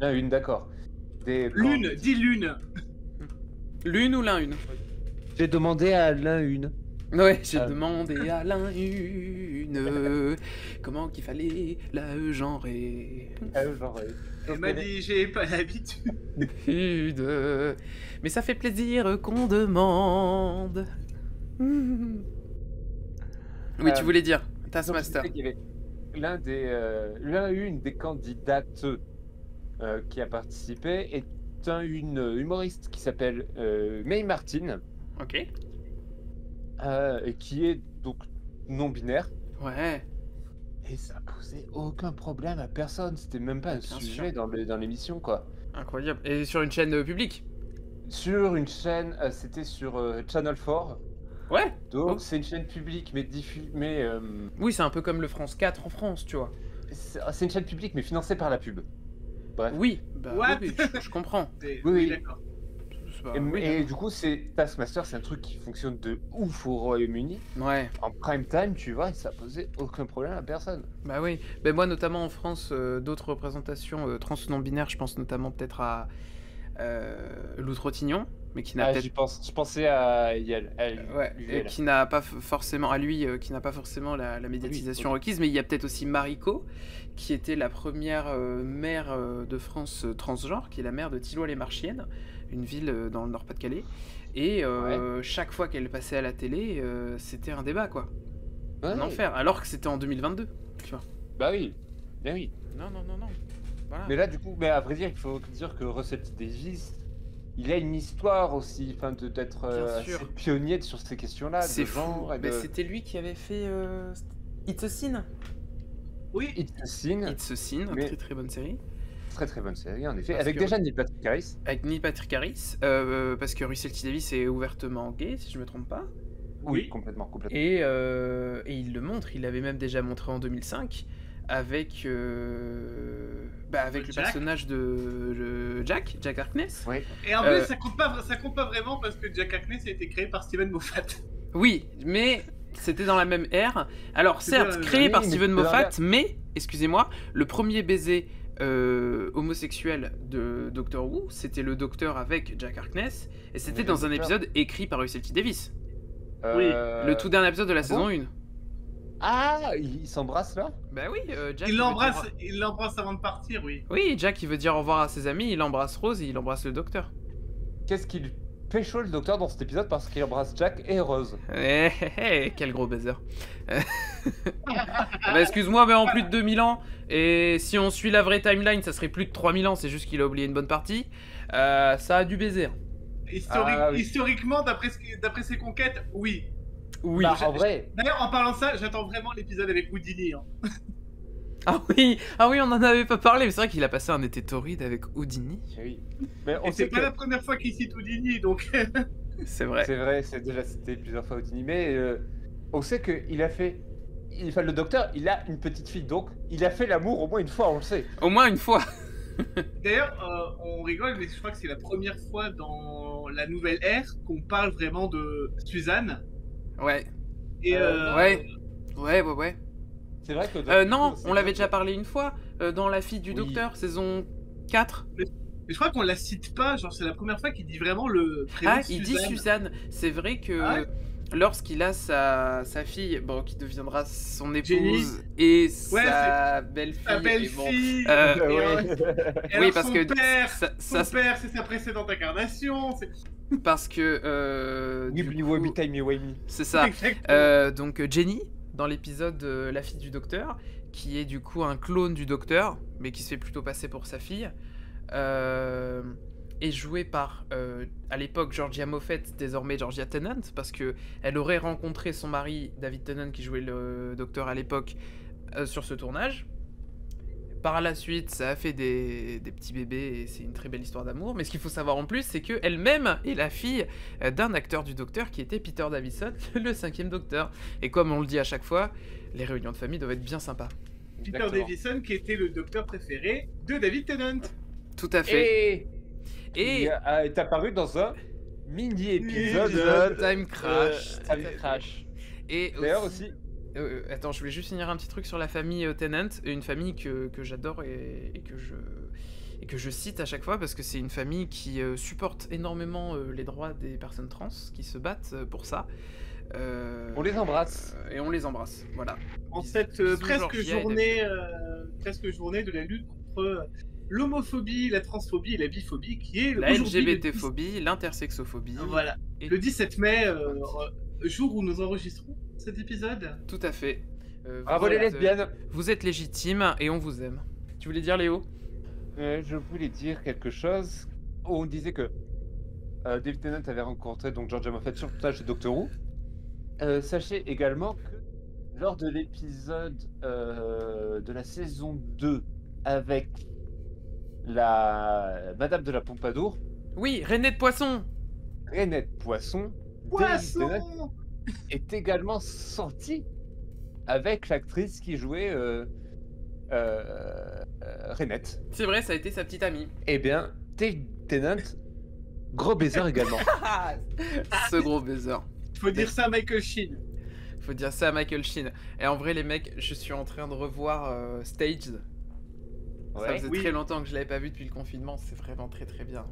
Une, d'accord. Lune, dis lune. L'une ou l'un, une. J'ai demandé à l'un une. Ouais, j'ai demandé à l'un une comment qu'il fallait la genrer. Elle m'a dit, j'ai pas l'habitude. Mais ça fait plaisir qu'on demande. Oui, tu voulais dire Taskmaster. Il y avait une des candidates qui a participé est une humoriste qui s'appelle Mae Martin. Ok. Et qui est donc non-binaire. Ouais. Et ça posait aucun problème à personne. C'était même pas un Bien sujet sûr. dans l'émission, quoi. Incroyable. Et sur une chaîne publique. Sur une chaîne, c'était sur Channel 4. Ouais. Donc Oh. c'est une chaîne publique, mais Oui, c'est un peu comme le France 4 en France, tu vois. c'est une chaîne publique, mais financée par la pub. Bref. Oui, bah What oui, je comprends. Oui. D'accord. C'est pas- Et, oui, et du coup, Taskmaster, c'est un truc qui fonctionne de ouf au Royaume-Uni. Ouais, En prime time, tu vois, et ça posait aucun problème à personne. bah oui. Ben moi, notamment en France, d'autres représentations trans ou non-binaires, je pense notamment peut-être à Loutre-Rotignon, mais qui n'a Ah, peut-être je pensais à Yel. ouais, qui n'a pas forcément à lui, qui n'a pas forcément la médiatisation requise, mais il y a peut-être aussi Mariko, qui était la première maire de France transgenre, qui est la maire de Thilloy-les-Marchiennes, une ville dans le Nord-Pas-de-Calais, et chaque fois qu'elle passait à la télé, c'était un débat, quoi, un Ouais. enfer, alors que c'était en 2022, tu vois. Bah oui. Bien oui. Non. Voilà. Mais là, du coup, mais à vrai dire, il faut dire que Russell T Davies, il a une histoire aussi, enfin, d'être Bien assez sûr. pionnier sur ces questions-là, C'est de fou. genre. Ben, c'était lui qui avait fait It's a Sin. Oui, It's a Sin, It's a Sin, Mais- très très bonne série. très très bonne série, en effet, Parce avec que- déjà Neil Patrick Harris. Avec Neil Patrick Harris, parce que Russell T Davies est ouvertement gay, si je me trompe pas. Oui, complètement. Et il le montre, il l'avait même déjà montré en 2005 avec, avec le Jack. personnage de Jack Harkness. Oui. et en plus, ça compte pas vraiment parce que Jack Harkness a été créé par Steven Moffat. Oui, mais c'était dans la même ère. Alors C'est certes, bien, créé oui, par mais Steven c'est dans Moffat, mais, excusez-moi, le premier baiser homosexuel de Doctor Who, c'était le Docteur avec Jack Harkness, et c'était Mais dans un le Docteur. épisode écrit par Russell T Davies. Oui. Le tout dernier épisode de la ah saison bon 1. Ah, il s'embrasse là. Bah oui, Jack. Il veut l'embrasse, dire- il l'embrasse avant de partir, oui. Oui, Jack, il veut dire au revoir à ses amis, il embrasse Rose et il embrasse le docteur. Qu'est-ce qu'il pécho le docteur dans cet épisode parce qu'il embrasse Jack et Rose. Quel gros baiser. Bah excuse-moi, mais en plus de 2000 ans, et si on suit la vraie timeline, ça serait plus de 3000 ans, c'est juste qu'il a oublié une bonne partie. Ça a du baiser. Ah, oui. Historiquement, d'après ses conquêtes, oui. Oui. Bah, en vrai. D'ailleurs, en parlant de ça, j'attends vraiment l'épisode avec Houdini. Hein. Ah oui, on en avait pas parlé, mais c'est vrai qu'il a passé un été torride avec Houdini. Oui. Mais on Et c'est sait pas que la première fois qu'il cite Houdini, donc. C'est vrai. c'est vrai, c'est déjà cité plusieurs fois Houdini, mais on sait que il a fait. Enfin, le docteur, il a une petite fille, donc il a fait l'amour au moins une fois, on le sait. Au moins une fois. D'ailleurs, on rigole, mais je crois que c'est la première fois dans la nouvelle ère qu'on parle vraiment de Suzanne. Ouais. Et Ouais. C'est vrai que. Non, on l'avait déjà parlé une fois, dans La fille du Oui. docteur, saison 4. Mais je crois qu'on la cite pas, genre c'est la première fois qu'il dit vraiment le prénom Ah, de il dit Suzanne. Suzanne. C'est vrai que Ah ouais lorsqu'il a sa fille, bon, qui deviendra son épouse, Jenny. et Ouais, sa belle-fille. Ta et bon, belle-fille. euh, et Ouais. alors- et oui, alors parce son que père, ça, son père, c'est sa précédente incarnation. parce que du Wibbly coup, wobbly timey wimey. c'est ça. Exactement. Donc Jenny, dans l'épisode La fille du docteur, qui est du coup un clone du docteur, mais qui se fait plutôt passer pour sa fille, est jouée par, à l'époque, Georgia Moffett, désormais Georgia Tennant, parce que elle aurait rencontré son mari, David Tennant, qui jouait le docteur à l'époque, sur ce tournage. Par la suite, ça a fait des petits bébés et c'est une très belle histoire d'amour. Mais ce qu'il faut savoir en plus, c'est qu'elle-même est la fille d'un acteur du Docteur qui était Peter Davison, le 5e Docteur. Et comme on le dit à chaque fois, les réunions de famille doivent être bien sympas. Peter Exactement. Davison, qui était le docteur préféré de David Tennant. Tout à fait. Et Et est apparu dans un mini-épisode Mini-épisode. Time Crash. Time Crash. Et D'ailleurs aussi, attends, je voulais juste finir un petit truc sur la famille Tennant, une famille que j'adore et que je cite à chaque fois parce que c'est une famille qui supporte énormément les droits des personnes trans, qui se battent pour ça. on les embrasse. Et on les embrasse, voilà. En Bisous- cette bisous, presque Georgia et journée de la lutte contre l'homophobie, la transphobie et la biphobie, qui est la aujourd'hui le LGBT-phobie, l'intersexophobie. 10 Voilà. et- Le 17 mai, jour où nous enregistrons cet épisode. Tout à fait. Bravo vous les êtes, lesbiennes. vous êtes légitimes et on vous aime. Tu voulais dire Léo? Je voulais dire quelque chose. On disait que David Tennant avait rencontré donc Georgia Moffett sur le tournage de Doctor Who. Sachez également que lors de l'épisode de la saison 2 avec la Madame de la Pompadour, Oui, René de Poisson. Renette Poisson, David Tennant Poisson. est également sorti avec l'actrice qui jouait Renette. C'est vrai, ça a été sa petite amie. Eh bien, David Tennant, gros baiser également. Ce gros baiser. Faut dire ça à Michael Sheen. Faut dire ça à Michael Sheen. Et en vrai, les mecs, je suis en train de revoir Staged. Ça Ouais, faisait oui. très longtemps que je l'avais pas vu depuis le confinement. C'est vraiment très très bien.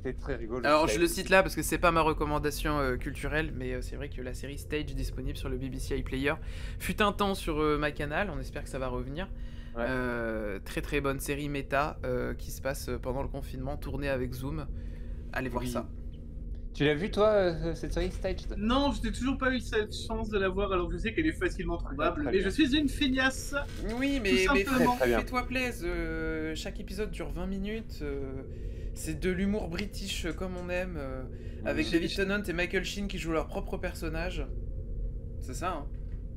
c'est très rigolo. Alors, je le cite là parce que c'est pas ma recommandation culturelle, mais c'est vrai que la série Stage disponible sur le BBC iPlayer fut un temps sur ma canal. On espère que ça va revenir. Ouais. Très très bonne série méta qui se passe pendant le confinement, tournée avec Zoom. Allez voir Oui. ça. Tu l'as vu toi, cette série Staged? Non, je n'ai toujours pas eu cette chance de la voir, alors que je sais qu'elle est facilement trouvable. Très Mais bien. je suis une feignasse. Oui, Tout simplement. Très bien. fais-toi plaisir. Chaque épisode dure 20 minutes. C'est de l'humour british comme on aime, avec Oui. David Tennant et Michael Sheen qui jouent leur propre personnage. C'est ça, hein.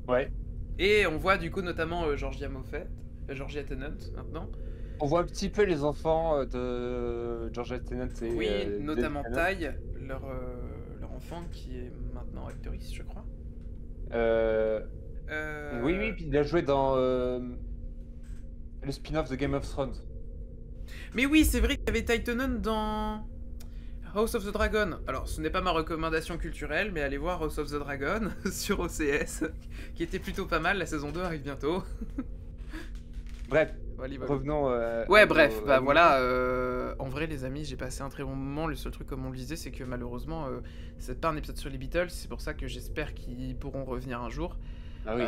Ouais. Et on voit du coup notamment Georgia Moffett, Georgia Tennant maintenant. On voit un petit peu les enfants de Georgia Tennant et Oui, David notamment Tennant. Ty, leur enfant qui est maintenant actrice, je crois. Oui, puis il a joué dans le spin-off de Game of Thrones. Mais oui, c'est vrai qu'il y avait Ty Tennant dans House of the Dragon. Alors, ce n'est pas ma recommandation culturelle, mais allez voir House of the Dragon sur OCS, qui était plutôt pas mal. La saison 2 arrive bientôt. Bref, Voilà, voilà. revenons. Ouais, à bref, nos- bah à nos- voilà. En vrai, les amis, j'ai passé un très bon moment. Le seul truc, comme on le disait, c'est que malheureusement, c'est pas un épisode sur les Beatles. C'est pour ça que j'espère qu'ils pourront revenir un jour. Ah oui.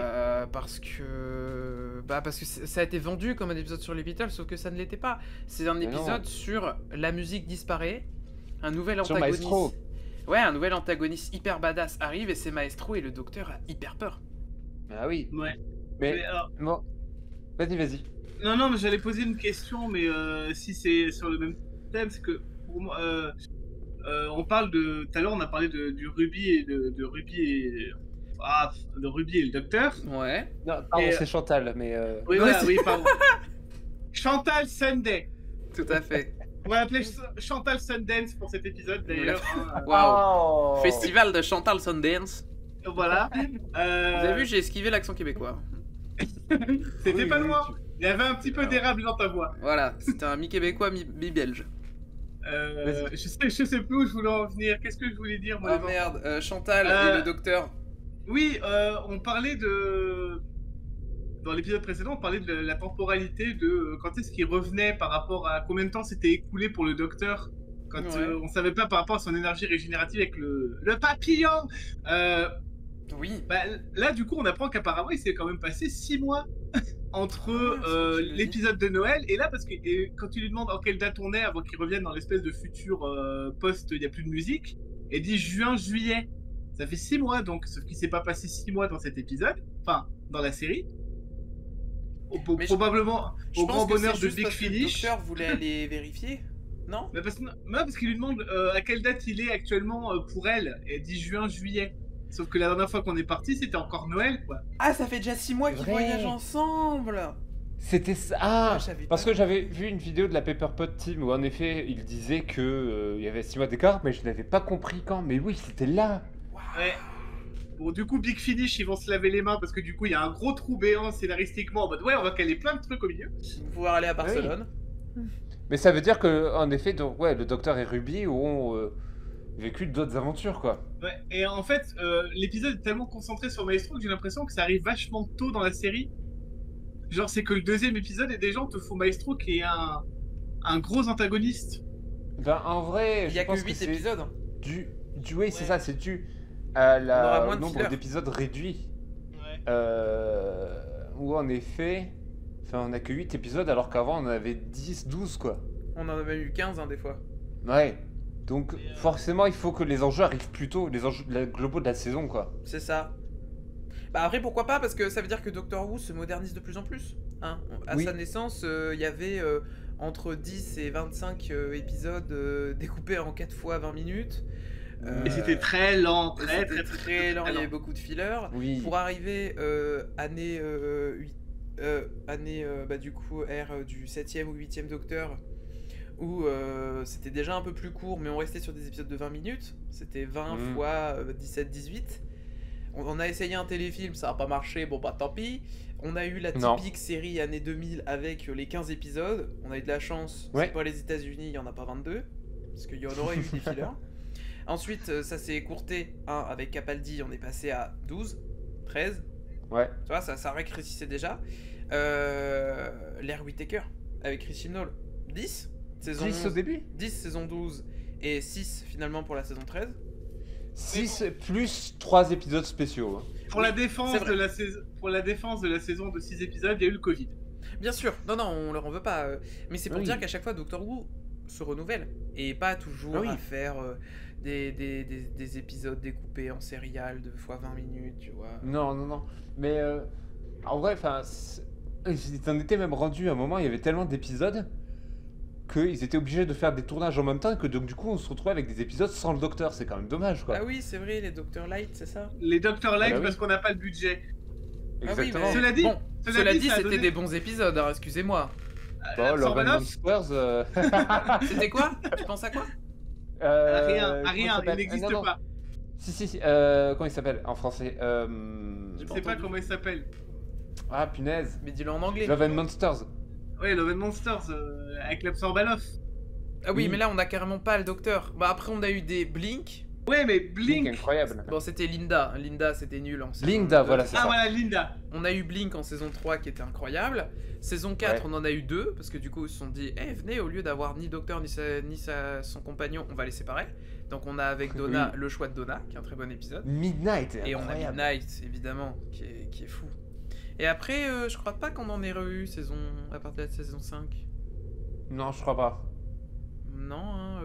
Parce que ça a été vendu comme un épisode sur les Beatles, sauf que ça ne l'était pas. C'est un Mais non. épisode sur la musique disparaît, un nouvel Sur antagoniste. Maestro. Ouais, un nouvel antagoniste hyper badass arrive et c'est Maestro et le docteur a hyper peur. Ah oui. Ouais. Mais Mais alors, bon, vas-y. non, mais j'allais poser une question, mais si c'est sur le même thème, c'est que pour moi, on parle de. Tout à l'heure, on a parlé du Ruby et de Ruby et. Ah, de Ruby et le docteur. Ouais. Non, pardon, Et, c'est Chantal, mais Oui, Ouais, voilà, c'est- oui, pardon. Chantal Sunday. Tout à fait. On va l'appeler Chantal Sundance pour cet épisode d'ailleurs. hein, Waouh. Oh. Festival de Chantal Sundance. Voilà. Vous avez vu, j'ai esquivé l'accent québécois. C'était Oui, pas oui, loin. Il y avait un petit peu d'érable dans ta voix. Voilà, c'était un mi-québécois, mi-belge. Vas-y. Je sais plus où je voulais en venir. Qu'est-ce que je voulais dire, moi Ah les enfants merde, Chantal et Euh, le docteur. Oui, on parlait de. Dans l'épisode précédent, on parlait de la temporalité de quand est-ce qu'il revenait par rapport à combien de temps s'était écoulé pour le docteur Quand Ouais. on savait pas par rapport à son énergie régénérative avec le papillon. Oui. Bah, là, du coup, on apprend qu'apparemment, il s'est quand même passé 6 mois entre Ah, c'est vrai que tu le dis. l'épisode de Noël et là, parce que quand tu lui demandes en quelle date on est avant qu'il revienne dans l'espèce de futur post, il n'y a plus de musique, il dit juin, juillet. Ça fait 6 mois, donc, sauf qu'il s'est pas passé 6 mois dans cet épisode, enfin, dans la série. Mais Probablement Je au pense grand que bonheur c'est de juste Big parce que le Finish. docteur voulait aller vérifier, non? Mais parce qu'il lui demande à quelle date il est actuellement pour elle, et elle dit juin, juillet. Sauf que la dernière fois qu'on est parti, c'était encore Noël, quoi. Ah, ça fait déjà 6 mois C'est qu'ils vrai. voyagent ensemble. C'était ça. Ah, Ah, j'avais parce pas que j'avais vu une vidéo de la Pepperpot Team où en effet il disait que il y avait 6 mois d'écart, mais je n'avais pas compris quand. Mais oui, c'était là. Ouais. Bon, du coup, Big Finish, ils vont se laver les mains parce que du coup, il y a un gros trou béant scénaristiquement en mode ouais, on va caler plein de trucs au milieu. Ils vont pouvoir aller à Barcelone. Mais ça veut dire que en effet, donc, ouais, le Docteur et Ruby ont vécu d'autres aventures, quoi. Ouais. Et en fait, l'épisode est tellement concentré sur Maestro que j'ai l'impression que ça arrive vachement tôt dans la série. Genre, c'est que le deuxième épisode et déjà on te fout Maestro qui est un gros antagoniste. Ben en vrai, Il y je a que pense que 8 c'est épisodes. oui, c'est Ouais. ça, c'est dû à On aura moins au de nombre fillers. d'épisodes réduit. Ouais. Où en effet, enfin, on a que 8 épisodes alors qu'avant on en avait 10, 12 quoi. On en avait eu 15 hein, des fois. Ouais. Donc Et, forcément, il faut que les enjeux arrivent plus tôt, les enjeux globaux de la saison quoi. C'est ça. Bah après pourquoi pas parce que ça veut dire que Doctor Who se modernise de plus en plus. Hein. À Oui. sa naissance, il y avait entre 10 et 25 épisodes découpés en 4 fois 20 minutes. Et c'était très lent, très C'était très lent, il y avait beaucoup de fillers. Oui. Pour arriver année, bah, du coup ère du 7e ou 8e Docteur où c'était déjà un peu plus court mais on restait sur des épisodes de 20 minutes. C'était 20 Mm. fois 17-18. On a essayé un téléfilm, ça a pas marché, bon bah tant pis. On a eu la Non. typique série année 2000 avec les 15 épisodes. On a eu de la chance, Ouais. c'est pas les États-Unis, il y en a pas 22. Parce qu'il y en aurait eu des fillers. Ensuite, ça s'est écourté. Hein, avec Capaldi, on est passé à 12, 13. Ouais. Tu vois, ça rétrécissait déjà. L'ère Whittaker avec Chris Chibnall. 10 saison 10 au 11, début. 10 saison 12 et 6 finalement pour la saison 13. 6 plus 3 épisodes spéciaux. Hein. Pour la défense c'est vrai. pour la défense de la saison de 6 épisodes, il y a eu le Covid. Bien sûr, non, on leur en veut pas. Mais c'est pour Oui. dire qu'à chaque fois, Doctor Who se renouvelle. Et pas toujours Ah oui. à faire des épisodes découpés en serial de fois 20 minutes, tu vois. Non, non, non. Mais en vrai, enfin, ils en étaient même rendus à un moment, il y avait tellement d'épisodes qu'ils étaient obligés de faire des tournages en même temps que donc du coup on se retrouvait avec des épisodes sans le docteur. C'est quand même dommage quoi. Ah oui, c'est vrai, les Doctor Light, c'est ça. Les Doctor Light Ah bah oui. parce qu'on n'a pas le budget. Ah oui, Exactement. mais... Cela dit- bon, cela dit, ça a c'était donné- des bons épisodes, hein, excusez-moi. Bon, Love and Sorbanov, Monsters. C'était quoi? Tu penses à quoi? rien, comment il il s'appelle n'existe non, non. pas. Si, comment il s'appelle en français Je ne sais pas entendu. comment il s'appelle. Ah punaise. Mais dis-le en anglais. Love and Monsters. Ouais, Love and Monsters avec Lab Sorbanov. Ah oui, Oui. mais là, on a carrément pas le Docteur. Bah après, on a eu des Blink. Ouais, mais Blink, Blink. incroyable. Bon, c'était Linda. Linda, c'était nul en saison Linda, 2. voilà, c'est Ah ça. voilà, Linda. On a eu Blink en saison 3 qui était incroyable. Saison 4, Ouais. on en a eu 2 parce que du coup ils se sont dit eh venez, au lieu d'avoir ni Docteur ni son compagnon, on va les séparer. Donc on a avec Donna Oui. le choix de Donna qui est un très bon épisode. Midnight, Et on a incroyable. Midnight évidemment qui est fou. Et après je crois pas qu'on en ait re-eu à partir de la saison 5. Non, je crois pas. Non hein,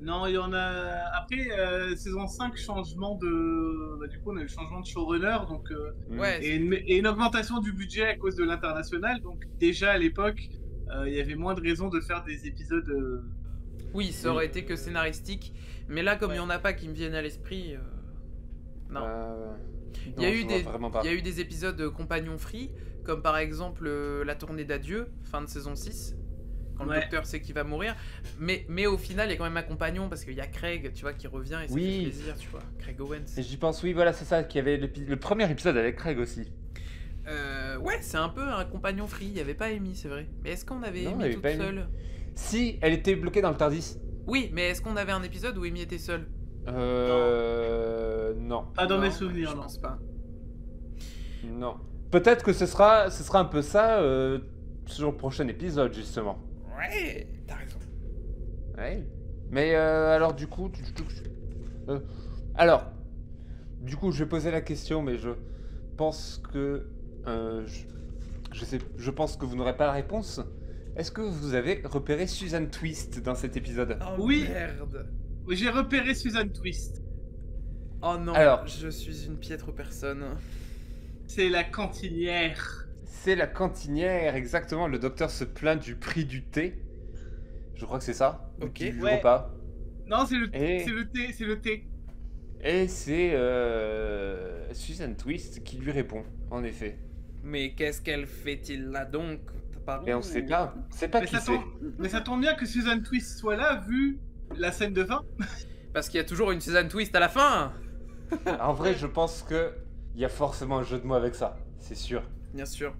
Non, il y en a. Après, saison 5, changement de. Bah, du coup, on a eu le changement de showrunner, donc. Ouais, Et une augmentation du budget à cause de l'international. Donc, déjà à l'époque, il y avait moins de raisons de faire des épisodes. oui, ça aurait été que scénaristique. Mais là, comme il Ouais. y en a pas qui me viennent à l'esprit, non. Il Il y, a eu il y a eu des épisodes compagnons free, comme par exemple la tournée d'adieu, fin de saison 6, quand Ouais. le docteur sait qu'il va mourir. Mais au final, il y a quand même un compagnon, parce qu'il y a Craig, tu vois, qui revient et ça Oui. fait plaisir, tu vois. Craig Owens. Et j'y pense, oui, voilà, c'est ça, qu'il y avait le premier épisode avec Craig aussi. Ouais, c'est un peu un compagnon free, il n'y avait pas Amy, c'est vrai. Mais est-ce qu'on avait Non, il y Amy avait toute pas Amy. seule? Si, elle était bloquée dans le Tardis. Oui, mais est-ce qu'on avait un épisode où Amy était seule? Non. Pas dans Non, mes souvenirs, je non. pense pas. Non. Peut-être que ce sera un peu ça sur le prochain épisode, justement. Ouais, t'as raison. Ouais. Mais alors du coup, alors, du coup, je vais poser la question, mais je pense que je pense que vous n'aurez pas la réponse. Est-ce que vous avez repéré Susan Twist dans cet épisode? Oh Oui. merde. J'ai repéré Susan Twist. Oh non, Alors. je suis une piètre personne. C'est la cantinière. C'est la cantinière, exactement. Le docteur se plaint du prix du thé. Je crois que c'est ça. Ok. Du Ouais. repas. Non, c'est le, Et- c'est le thé, c'est le thé. Et c'est Susan Twist qui lui répond, en effet. Mais qu'est-ce qu'elle fait-il là donc? Par Et on où? sait pas. C'est pas Mais qui ça, c'est. mais ça tombe bien que Susan Twist soit là, vu la scène de fin. Parce qu'il y a toujours une Susan Twist à la fin. En vrai, je pense que il y a forcément un jeu de mots avec ça. C'est sûr. Bien sûr.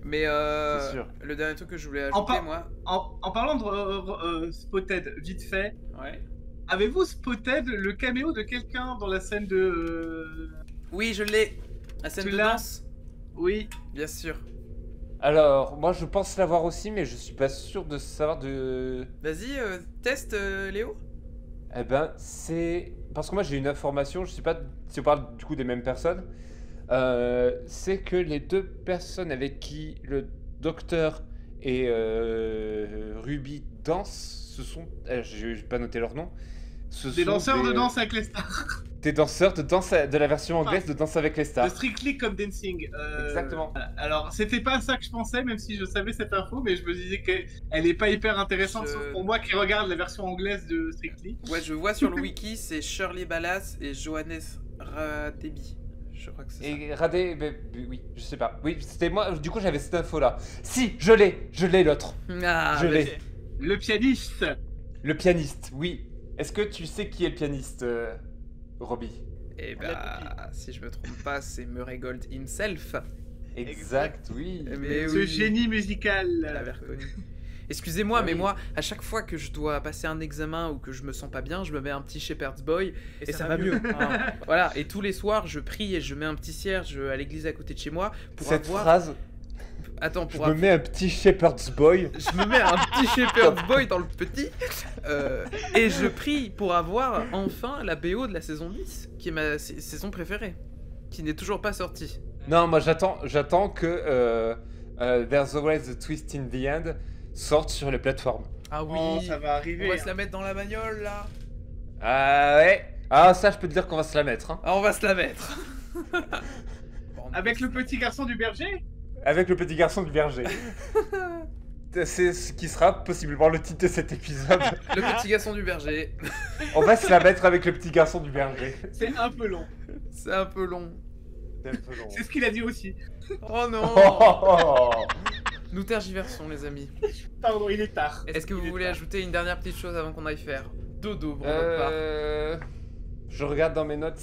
Mais C'est sûr. le dernier truc que je voulais En ajouter, par- moi. En parlant de Spotted, vite fait, Ouais. avez-vous Spotted le caméo de quelqu'un dans la scène de... Oui, je l'ai. La scène Tu de l'as danse. Oui. Bien sûr. Alors, moi, je pense l'avoir aussi, mais je suis pas sûr de savoir de. Vas-y, teste, Léo. Eh ben, c'est parce que moi j'ai une information. Je sais pas si on parle du coup des mêmes personnes. C'est que les deux personnes avec qui le docteur et Ruby dansent, ce sont. J'ai pas noté leur nom. Ce Des sont danseurs de danse avec les stars. Des danseurs de danse de la version anglaise de Danse avec les De stars. Strictly Come Dancing. Exactement. Alors, c'était pas ça que je pensais, même si je savais cette info, mais je me disais qu'elle est pas hyper intéressante, Je- sauf pour moi qui regarde la version anglaise de Strictly. Ouais, je vois sur le wiki, c'est Shirley Ballas et Johannes Radebi. Je crois que c'est ça. Et Radé, oui, je sais pas. Oui, c'était moi. Du coup, j'avais cette info là. Si, je l'ai l'autre. Ah, Je l'ai. vas-y. Le pianiste. Le pianiste, oui. Est-ce que tu sais qui est le pianiste, Robbie? Eh bah, si je me trompe pas, c'est Murray Gold himself. Exact, oui. Mais Ce oui, génie musical. elle avait reconnu. Excusez-moi, Ah mais oui. moi, à chaque fois que je dois passer un examen ou que je me sens pas bien, je me mets un petit Shepherd's Boy et ça va mieux. Hein. Voilà, et tous les soirs, je prie et je mets un petit cierge à l'église à côté de chez moi pour Cette avoir... phrase, Attends, je pour me mets un petit Shepherd's Boy. Je me mets un petit Shepherd's Boy dans le petit et je prie pour avoir enfin la BO de la saison 10, qui est ma saison préférée, qui n'est toujours pas sortie. Non, moi j'attends que There's Always a Twist in the End sorte sur les plateformes. Ah Oh, ça va on arriver. va se la mettre dans la bagnole là. Ah ouais. Ah ça, je peux te dire qu'on va se la mettre. Hein. Ah, on va se la mettre. Avec le petit garçon du berger. Avec le petit garçon du berger. C'est ce qui sera possiblement le titre de cet épisode. Le petit garçon du berger. On va se la mettre avec le petit garçon du berger. C'est un peu long. C'est un peu long. C'est un peu long. C'est ce qu'il a dit aussi. Oh non. Oh. Nous tergiversons les amis. Pardon, il est tard. Est-ce que vous Il est voulez tard. ajouter une dernière petite chose avant qu'on aille faire dodo pour notre part? Je regarde dans mes notes.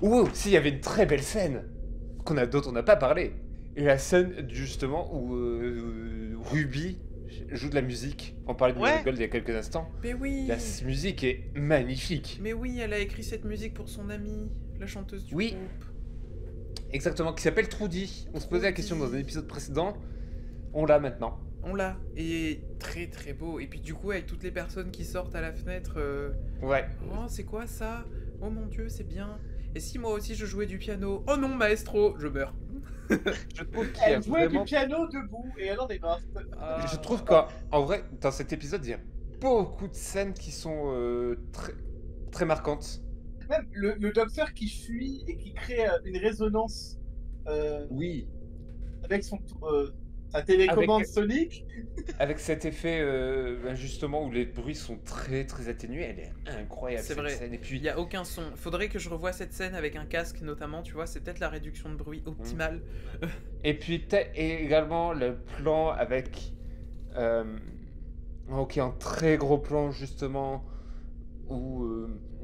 Ouh, si, il y avait une très belle scène dont on n'a pas parlé. Et la scène justement où Ruby joue de la musique. On parlait de Ouais. Murray Gold il y a quelques instants. Mais oui. La musique est magnifique. Mais oui, elle a écrit cette musique pour son amie, la chanteuse du Oui. groupe. Exactement, qui s'appelle Trudy. On se posait la question dans un épisode précédent. On l'a maintenant. On l'a. Et très très beau. Et puis du coup, avec toutes les personnes qui sortent à la fenêtre, Ouais. oh c'est quoi ça? Oh mon dieu, c'est bien. Et si moi aussi je jouais du piano? Oh non, maestro, je meurs. Je trouve qu'il y a Elle jouait vraiment... du piano debout et elle en est morte. Ah. Je trouve qu'en vrai, dans cet épisode, il y a beaucoup de scènes qui sont très, très marquantes. Même le docteur qui fuit et qui crée une résonance Oui. avec sa télécommande sonique. Avec cet effet, justement, où les bruits sont très très atténués, elle est incroyable C'est cette vrai. scène. Et puis, Il y a aucun son. Faudrait que je revoie cette scène avec un casque notamment, tu vois, c'est peut-être la réduction de bruit optimale. et également le plan avec, ok, un très gros plan justement où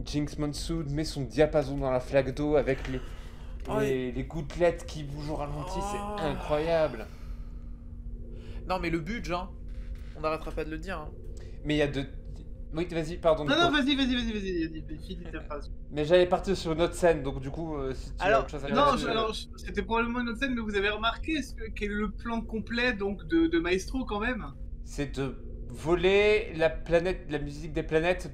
Jinx Monsoon met son diapason dans la flaque d'eau avec Oh, les gouttelettes qui bougent au ralenti, Oh. c'est incroyable. Non mais le budget, hein. On n'arrêtera pas de le dire. Hein. Mais il y a de... Oui, vas-y, pardon. Non, Nico. non, vas-y, finis ta phrase. Mais j'allais partir sur une autre scène, donc du coup, si tu as Alors, autre chose à Non, dire... c'était probablement une autre scène, mais vous avez remarqué quel est le plan complet donc de Maestro quand même? C'est de voler la planète, la musique des planètes,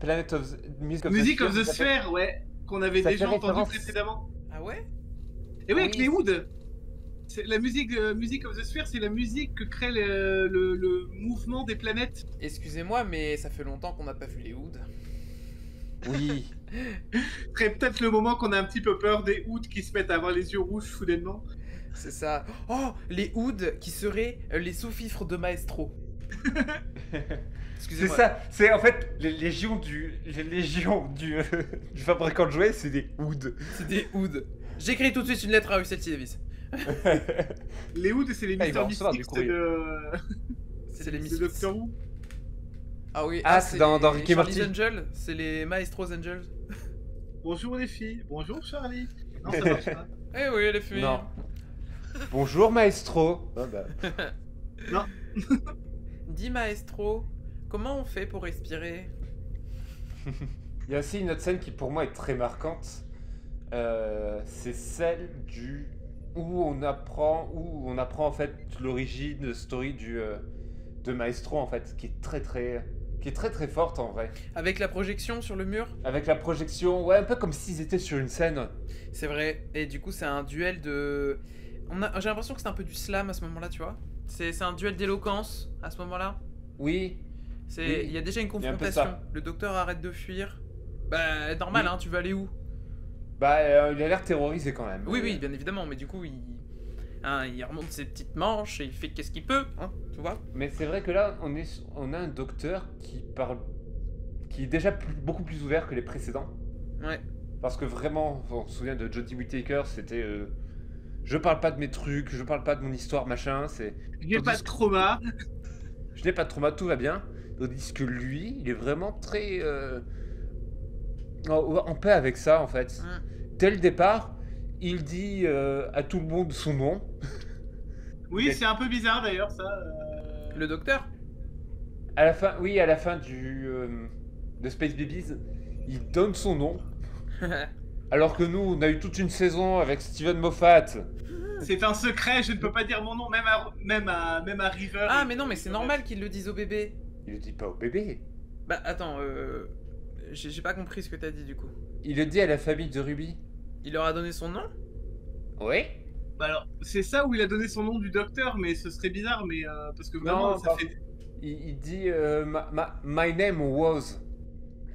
Music of the ça fait- Sphere, ouais, qu'on avait ça déjà fait entendu référence. précédemment. Ah ouais? Et oui, avec Oui. les Wood. C'est la musique, Music of the Sphere, c'est la musique que crée le mouvement des planètes. Excusez-moi, mais ça fait longtemps qu'on n'a pas vu les Hoods. Oui. Serait peut-être le moment qu'on a un petit peu peur des Wood qui se mettent à avoir les yeux rouges soudainement. C'est ça. Oh, les Hoods qui seraient les sous-fifres de Maestro. C'est Excusez-moi. ça, c'est en fait les légions du du fabricant de jouets, c'est des Wood. C'est des Hoods. J'écris tout de suite une lettre à Russell T. Davis. Les Wood, c'est les Ah, il va Mystères recevoir du Mystiques courrier. C'est les de Misfits. Doctor Who. Ah oui, Ah, c'est dans les Rick et Charlie's Morty. Angels. C'est les Maestros Angels. Bonjour les filles, bonjour Charlie. Non, ça marche pas. Eh oui, les filles. Non. Bonjour maestro. Ah bah. Non. Dis Maestro, comment on fait pour respirer? Il y a aussi une autre scène qui pour moi est très marquante. C'est celle où on apprend en fait l'origine story de Maestro en fait, qui est très forte en vrai. Avec la projection sur le mur? Avec la projection, ouais, un peu comme s'ils étaient sur une scène. C'est vrai. Et du coup, c'est un duel de... J'ai l'impression que c'est un peu du slam à ce moment-là, tu vois. C'est un duel d'éloquence à ce moment-là. Oui, Oui, Il y a déjà une il y a un peu confrontation. ça. Le docteur arrête de fuir. Bah, normal, Oui. hein, tu veux aller où? bah il a l'air terrorisé quand même. Oui, oui, bien évidemment, mais du coup, il remonte ses petites manches et il fait qu'est-ce qu'il peut, hein, tu vois. Mais c'est vrai que là, on a un docteur qui est déjà beaucoup plus ouvert que les précédents. Ouais. Parce que vraiment, on se souvient de Jodie Whittaker, c'était je parle pas de mes trucs, je parle pas de mon histoire, machin, c'est J'ai pas de trauma. je n'ai pas de trauma, tout va bien. Tandis que lui, il est vraiment très en paix avec ça en fait. Dès le départ, il dit à tout le monde son nom. Oui, Ok. c'est un peu bizarre d'ailleurs ça. Le docteur? À la fin, oui, à la fin de Space Babies, il donne son nom. Alors que nous, on a eu toute une saison avec Steven Moffat. C'est un secret, je ne peux pas dire mon nom, même à River. Ah, mais non, mais c'est normal qu'ils le disent au bébé. Il le dit pas au bébé. Bah, attends, j'ai pas compris ce que t'as dit du coup. Il le dit à la famille de Ruby. Il leur a donné son nom? Oui. Bah alors, c'est ça où il a donné son nom du docteur, mais ce serait bizarre, mais parce que vraiment, Non, ça pas- fait. Il dit My name was.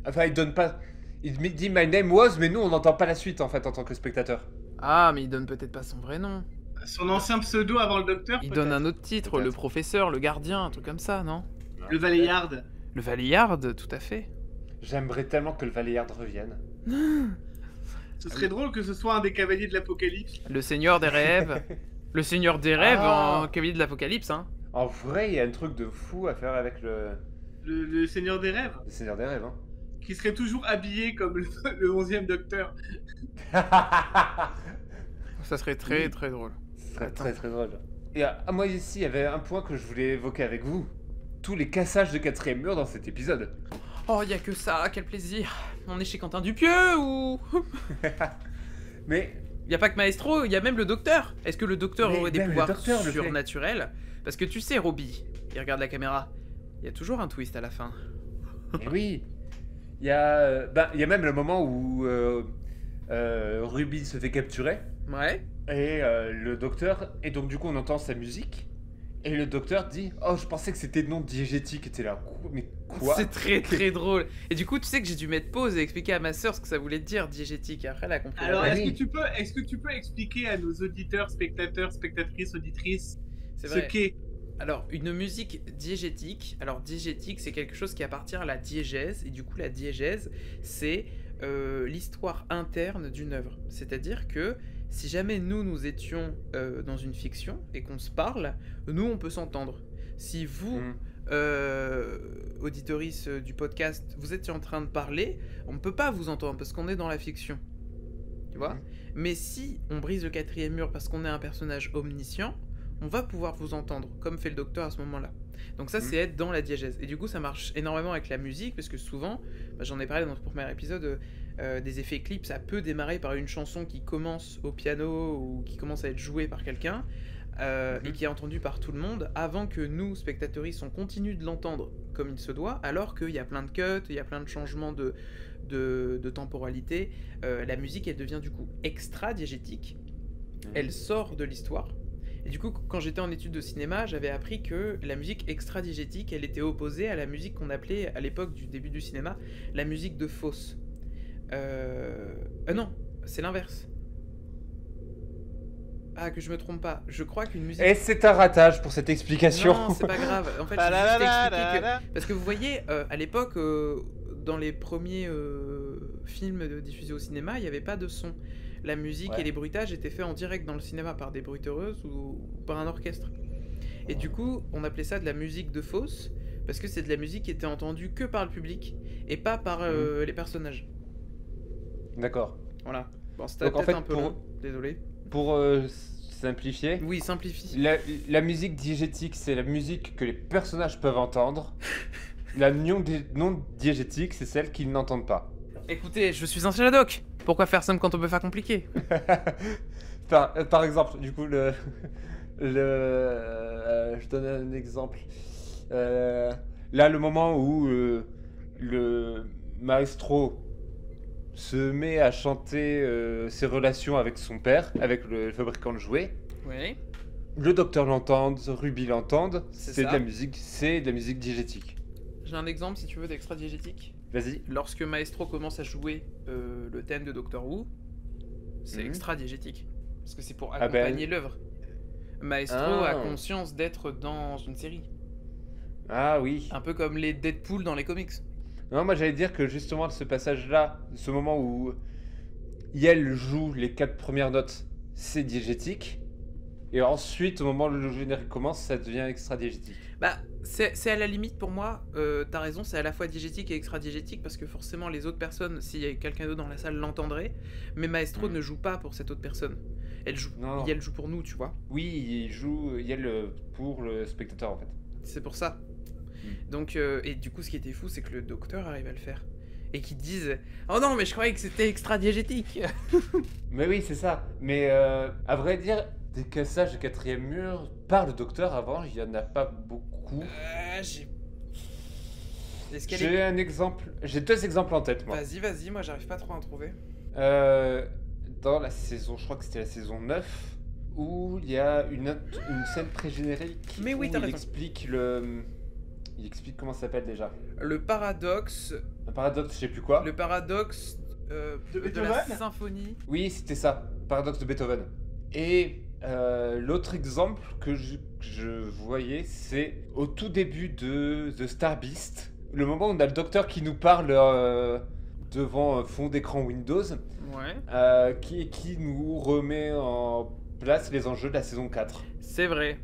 Enfin, il donne pas. Il dit My name was, mais nous, on n'entend pas la suite en fait en tant que spectateur. Ah, mais il donne peut-être pas son vrai nom. Son ancien pseudo avant le docteur. Il peut-être. donne un autre titre, Peut-être. le professeur, le gardien, un truc comme ça, non? Le Valéyard. Le Valeyard, tout à fait. J'aimerais tellement que le Valéyard revienne. Ce serait drôle que ce soit un des cavaliers de l'Apocalypse. Le Seigneur des rêves. Le Seigneur des rêves Ah. en cavalier de l'Apocalypse, hein. En vrai, il y a un truc de fou à faire avec Le Seigneur des rêves. le Seigneur des Rêves. Hein. Qui serait toujours habillé comme le 11e docteur. Ça serait très Oui. très drôle. Ce serait Attends. très très drôle. Et moi ici, il y avait un point que je voulais évoquer avec vous. Tous les cassages de quatrième mur dans cet épisode. Oh, y a que ça, quel plaisir. On est chez Quentin Dupieux ou... Mais Y a pas que Maestro, y a même le docteur. Est-ce que le docteur Mais aurait des même le pouvoirs docteur le fait. surnaturels? Parce que tu sais, Robbie, il regarde la caméra. Y a toujours un twist à la fin. et oui, il y a même le moment où Ruby se fait capturer Ouais. et le docteur, et donc du coup on entend sa musique et le docteur dit oh je pensais que c'était non diégétique, et t'es là mais quoi? C'est très très drôle. Et du coup, tu sais que j'ai dû mettre pause et expliquer à ma soeur ce que ça voulait dire diégétique. Et après, elle a compris. Alors, Ah est-ce oui. que tu peux expliquer à nos auditeurs, spectateurs, spectatrices, auditrices, C'est ce vrai. qu'est Alors, une musique diégétique. Alors, diégétique, c'est quelque chose qui appartient à la diégèse. Et du coup, la diégèse, c'est l'histoire interne d'une œuvre. C'est-à-dire que si jamais nous étions dans une fiction et qu'on se parle, nous, on peut s'entendre. Si vous, auditorice du podcast, vous étiez en train de parler, on ne peut pas vous entendre parce qu'on est dans la fiction. Tu vois? Mais si on brise le quatrième mur parce qu'on est un personnage omniscient, on va pouvoir vous entendre, comme fait le docteur à ce moment-là. Donc ça, c'est être dans la diégèse. Et du coup, ça marche énormément avec la musique, parce que souvent, j'en ai parlé dans notre premier épisode, des effets clips, ça peut démarrer par une chanson qui commence au piano ou qui commence à être jouée par quelqu'un. et qui est entendu par tout le monde, avant que nous, spectateurs, on continue de l'entendre comme il se doit, alors qu'il y a plein de cuts, il y a plein de changements de temporalité. La musique, elle devient du coup extra-diégétique, elle sort de l'histoire. Et du coup, quand j'étais en études de cinéma, j'avais appris que la musique extra-diégétique, elle était opposée à la musique qu'on appelait, à l'époque du début du cinéma, la musique de fausse. Non, c'est l'inverse. Ah, que je me trompe pas. Je crois qu'une musique... Et c'est un ratage pour cette explication. Non, c'est pas grave. En fait, je vais juste expliquer que... Parce que vous voyez, à l'époque, dans les premiers films diffusés au cinéma, il n'y avait pas de son. La musique et les bruitages étaient faits en direct dans le cinéma par des bruiteuses ou par un orchestre. Et du coup, on appelait ça de la musique de fausse, parce que c'est de la musique qui était entendue que par le public et pas par les personnages. D'accord. Voilà. Bon, c'était peut-être un peu long. Désolé. Pour simplifier. Oui, simplifie. La musique diégétique, c'est la musique que les personnages peuvent entendre. La non diégétique, c'est celle qu'ils n'entendent pas. Écoutez, je suis un Shadowk. Pourquoi faire simple quand on peut faire compliqué? Par exemple, du coup, je donne un exemple. Là, le moment où le maestro se met à chanter ses relations avec son père, avec le fabricant de jouets. Oui. Le docteur l'entend, Ruby l'entend. C'est ça. de la musique diégétique. J'ai un exemple, si tu veux, d'extra-diégétique. Vas-y. Lorsque Maestro commence à jouer le thème de Doctor Who, c'est extra-diégétique. Parce que c'est pour accompagner l'œuvre. Maestro a conscience d'être dans une série. Ah oui. Un peu comme les Deadpool dans les comics. Non, moi j'allais dire que justement ce passage-là, ce moment où Yel joue les 4 premières notes, c'est diégétique. Et ensuite, au moment où le générique commence, ça devient extra-diégétique. Bah, c'est à la limite pour moi, t'as raison, c'est à la fois diégétique et extra-diégétique, parce que forcément les autres personnes, s'il y a quelqu'un d'autre dans la salle, l'entendraient, mais Maestro ne joue pas pour cette autre personne. Elle joue pour nous, tu vois. Oui, il joue Yel pour le spectateur en fait. C'est pour ça. Donc, et du coup, ce qui était fou, c'est que le docteur arrive à le faire. Et qu'ils disent « Oh non, mais je croyais que c'était extra-diégétique !» Mais oui, c'est ça. Mais à vrai dire, des cassages de quatrième mur par le docteur avant, il n'y en a pas beaucoup. J'ai un exemple. J'ai 2 exemples en tête, moi. Vas-y, moi j'arrive pas trop à en trouver. Dans la saison, je crois que c'était la saison 9, où il y a une scène pré-générique où il explique comment ça s'appelle déjà. Le paradoxe. Un paradoxe, je sais plus quoi. Le paradoxe de la symphonie. Oui, c'était ça. Paradoxe de Beethoven. Et l'autre exemple que je voyais, c'est au tout début de The Star Beast. Le moment où on a le docteur qui nous parle devant un fond d'écran Windows. Ouais. Qui nous remet en place les enjeux de la saison 4. C'est vrai.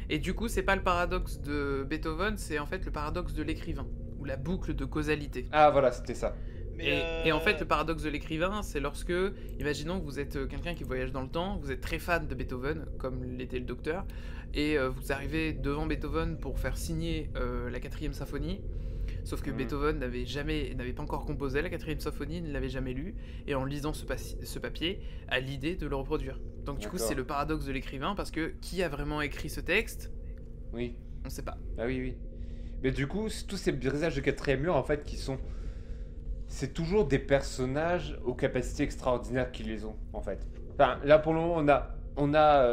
Et du coup, c'est pas le paradoxe de Beethoven, c'est en fait le paradoxe de l'écrivain, ou la boucle de causalité. Ah voilà, c'était ça. Et en fait, le paradoxe de l'écrivain, c'est lorsque, imaginons que vous êtes quelqu'un qui voyage dans le temps, vous êtes très fan de Beethoven, comme l'était le docteur, et vous arrivez devant Beethoven pour faire signer la 4e symphonie, sauf que Beethoven n'avait pas encore composé la 4e symphonie, il ne l'avait jamais lu, et en lisant ce papier, a l'idée de le reproduire. Donc du coup, c'est le paradoxe de l'écrivain, parce que qui a vraiment écrit ce texte? Oui. On sait pas. Ah oui. Mais du coup, tous ces brisages de 4e mur, en fait, c'est toujours des personnages aux capacités extraordinaires qui les ont, en fait. Enfin, là, pour le moment, on a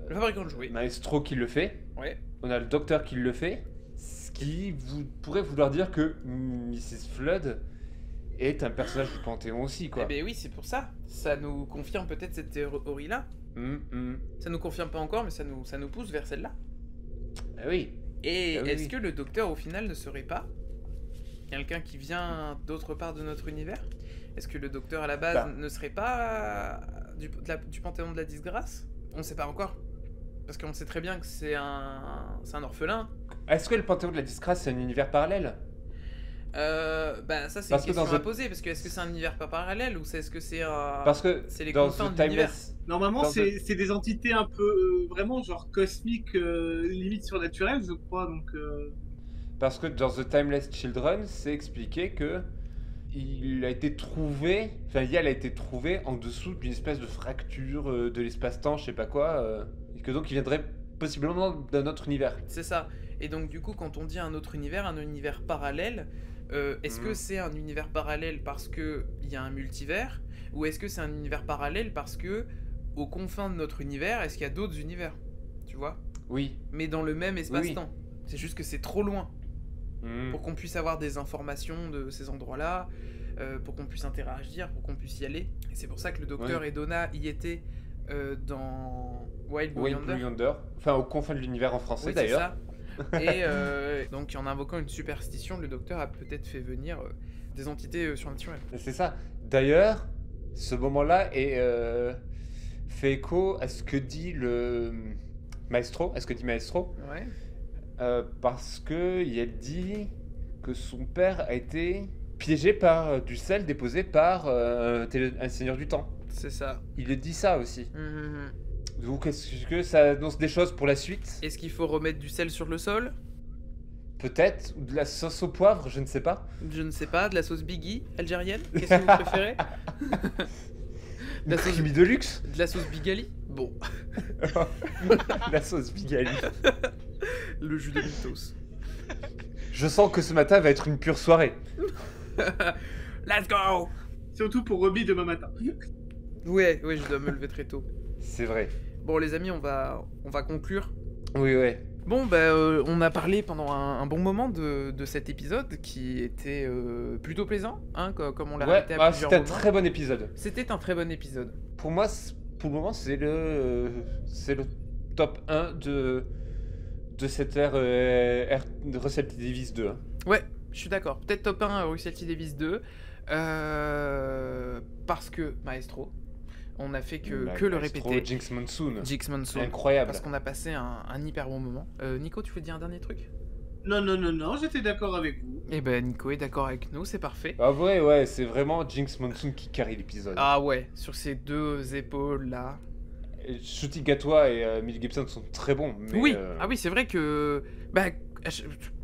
le fabricant de jouets. Maestro qui le fait. Ouais. On a le docteur qui le fait. Ce qui pourrait vouloir dire que Mrs. Flood est un personnage du Panthéon aussi, quoi. Eh ben oui, c'est pour ça. Ça nous confirme peut-être cette théorie-là. Ça nous confirme pas encore, mais ça nous pousse vers celle-là. Ah oui. Et est-ce que le docteur, au final, ne serait pas quelqu'un qui vient d'autre part de notre univers? Est-ce que le docteur, à la base, ne serait pas du Panthéon de la disgrâce? On ne sait pas encore. Parce qu'on sait très bien que c'est un orphelin. Est-ce que le Panthéon de la disgrâce, c'est un univers parallèle? Ça c'est une question à poser, parce que est-ce que c'est un univers pas parallèle, ou est-ce que c'est c'est les confins de l'univers? Normalement c'est des entités un peu vraiment genre cosmiques, limite surnaturelles, je crois, donc... Parce que dans The Timeless Children, c'est expliqué que il a été trouvé, enfin Yal a été trouvé en dessous d'une espèce de fracture de l'espace-temps, je sais pas quoi, et que donc il viendrait possiblement d'un autre univers. C'est ça. Et donc du coup, quand on dit un univers parallèle, est-ce que c'est un univers parallèle parce que il y a un multivers, ou est-ce que c'est un univers parallèle parce que aux confins de notre univers, est-ce qu'il y a d'autres univers, tu vois? Oui. Mais dans le même espace-temps. C'est juste que c'est trop loin pour qu'on puisse avoir des informations de ces endroits-là, pour qu'on puisse interagir, pour qu'on puisse y aller. Et c'est pour ça que le docteur et Donna y étaient dans Wild Blue Yonder. Enfin, aux confins de l'univers en français Oui, d'ailleurs. Et donc en invoquant une superstition, le docteur a peut-être fait venir des entités surnaturelles. C'est ça. D'ailleurs, ce moment-là fait écho à ce que dit le Maestro. Ouais. Parce que il dit que son père a été piégé par du sel déposé par un seigneur du temps. C'est ça. Il dit ça aussi. Mmh. Donc est-ce que ça annonce des choses pour la suite? Est-ce qu'il faut remettre du sel sur le sol? Peut-être. Ou de la sauce au poivre, je ne sais pas. Je ne sais pas. De la sauce Biggie algérienne? Qu'est-ce que vous préférez? La sauce de luxe. De la sauce Bigali? Bon. La sauce Bigali. Le jus de mythos. Je sens que ce matin va être une pure soirée. Let's go! Surtout pour Robbie demain matin. Ouais, je dois me lever très tôt. C'est vrai. Bon les amis, on va conclure. Oui. Bon on a parlé pendant un bon moment de cet épisode qui était plutôt plaisant, hein, comme on l'a répété à plusieurs moments. C'était un très bon épisode. C'était un très bon épisode. Pour moi, pour le moment, c'est le top 1 de cette ère de Russell T. Davies 2. Hein. Ouais, je suis d'accord. Peut-être top 1 Russell T. Davies 2. Parce que Maestro, on a fait que le répéter. Jinx Monsoon. Incroyable. Parce qu'on a passé un hyper bon moment. Nico, tu veux dire un dernier truc? Non, j'étais d'accord avec vous. Eh ben Nico est d'accord avec nous, c'est parfait. Ah ouais, c'est vraiment Jinx Monsoon qui carry l'épisode. Ah ouais, sur ces deux épaules là. Shooty Gatois et Mel Gibson sont très bons. Mais oui, ah oui, c'est vrai que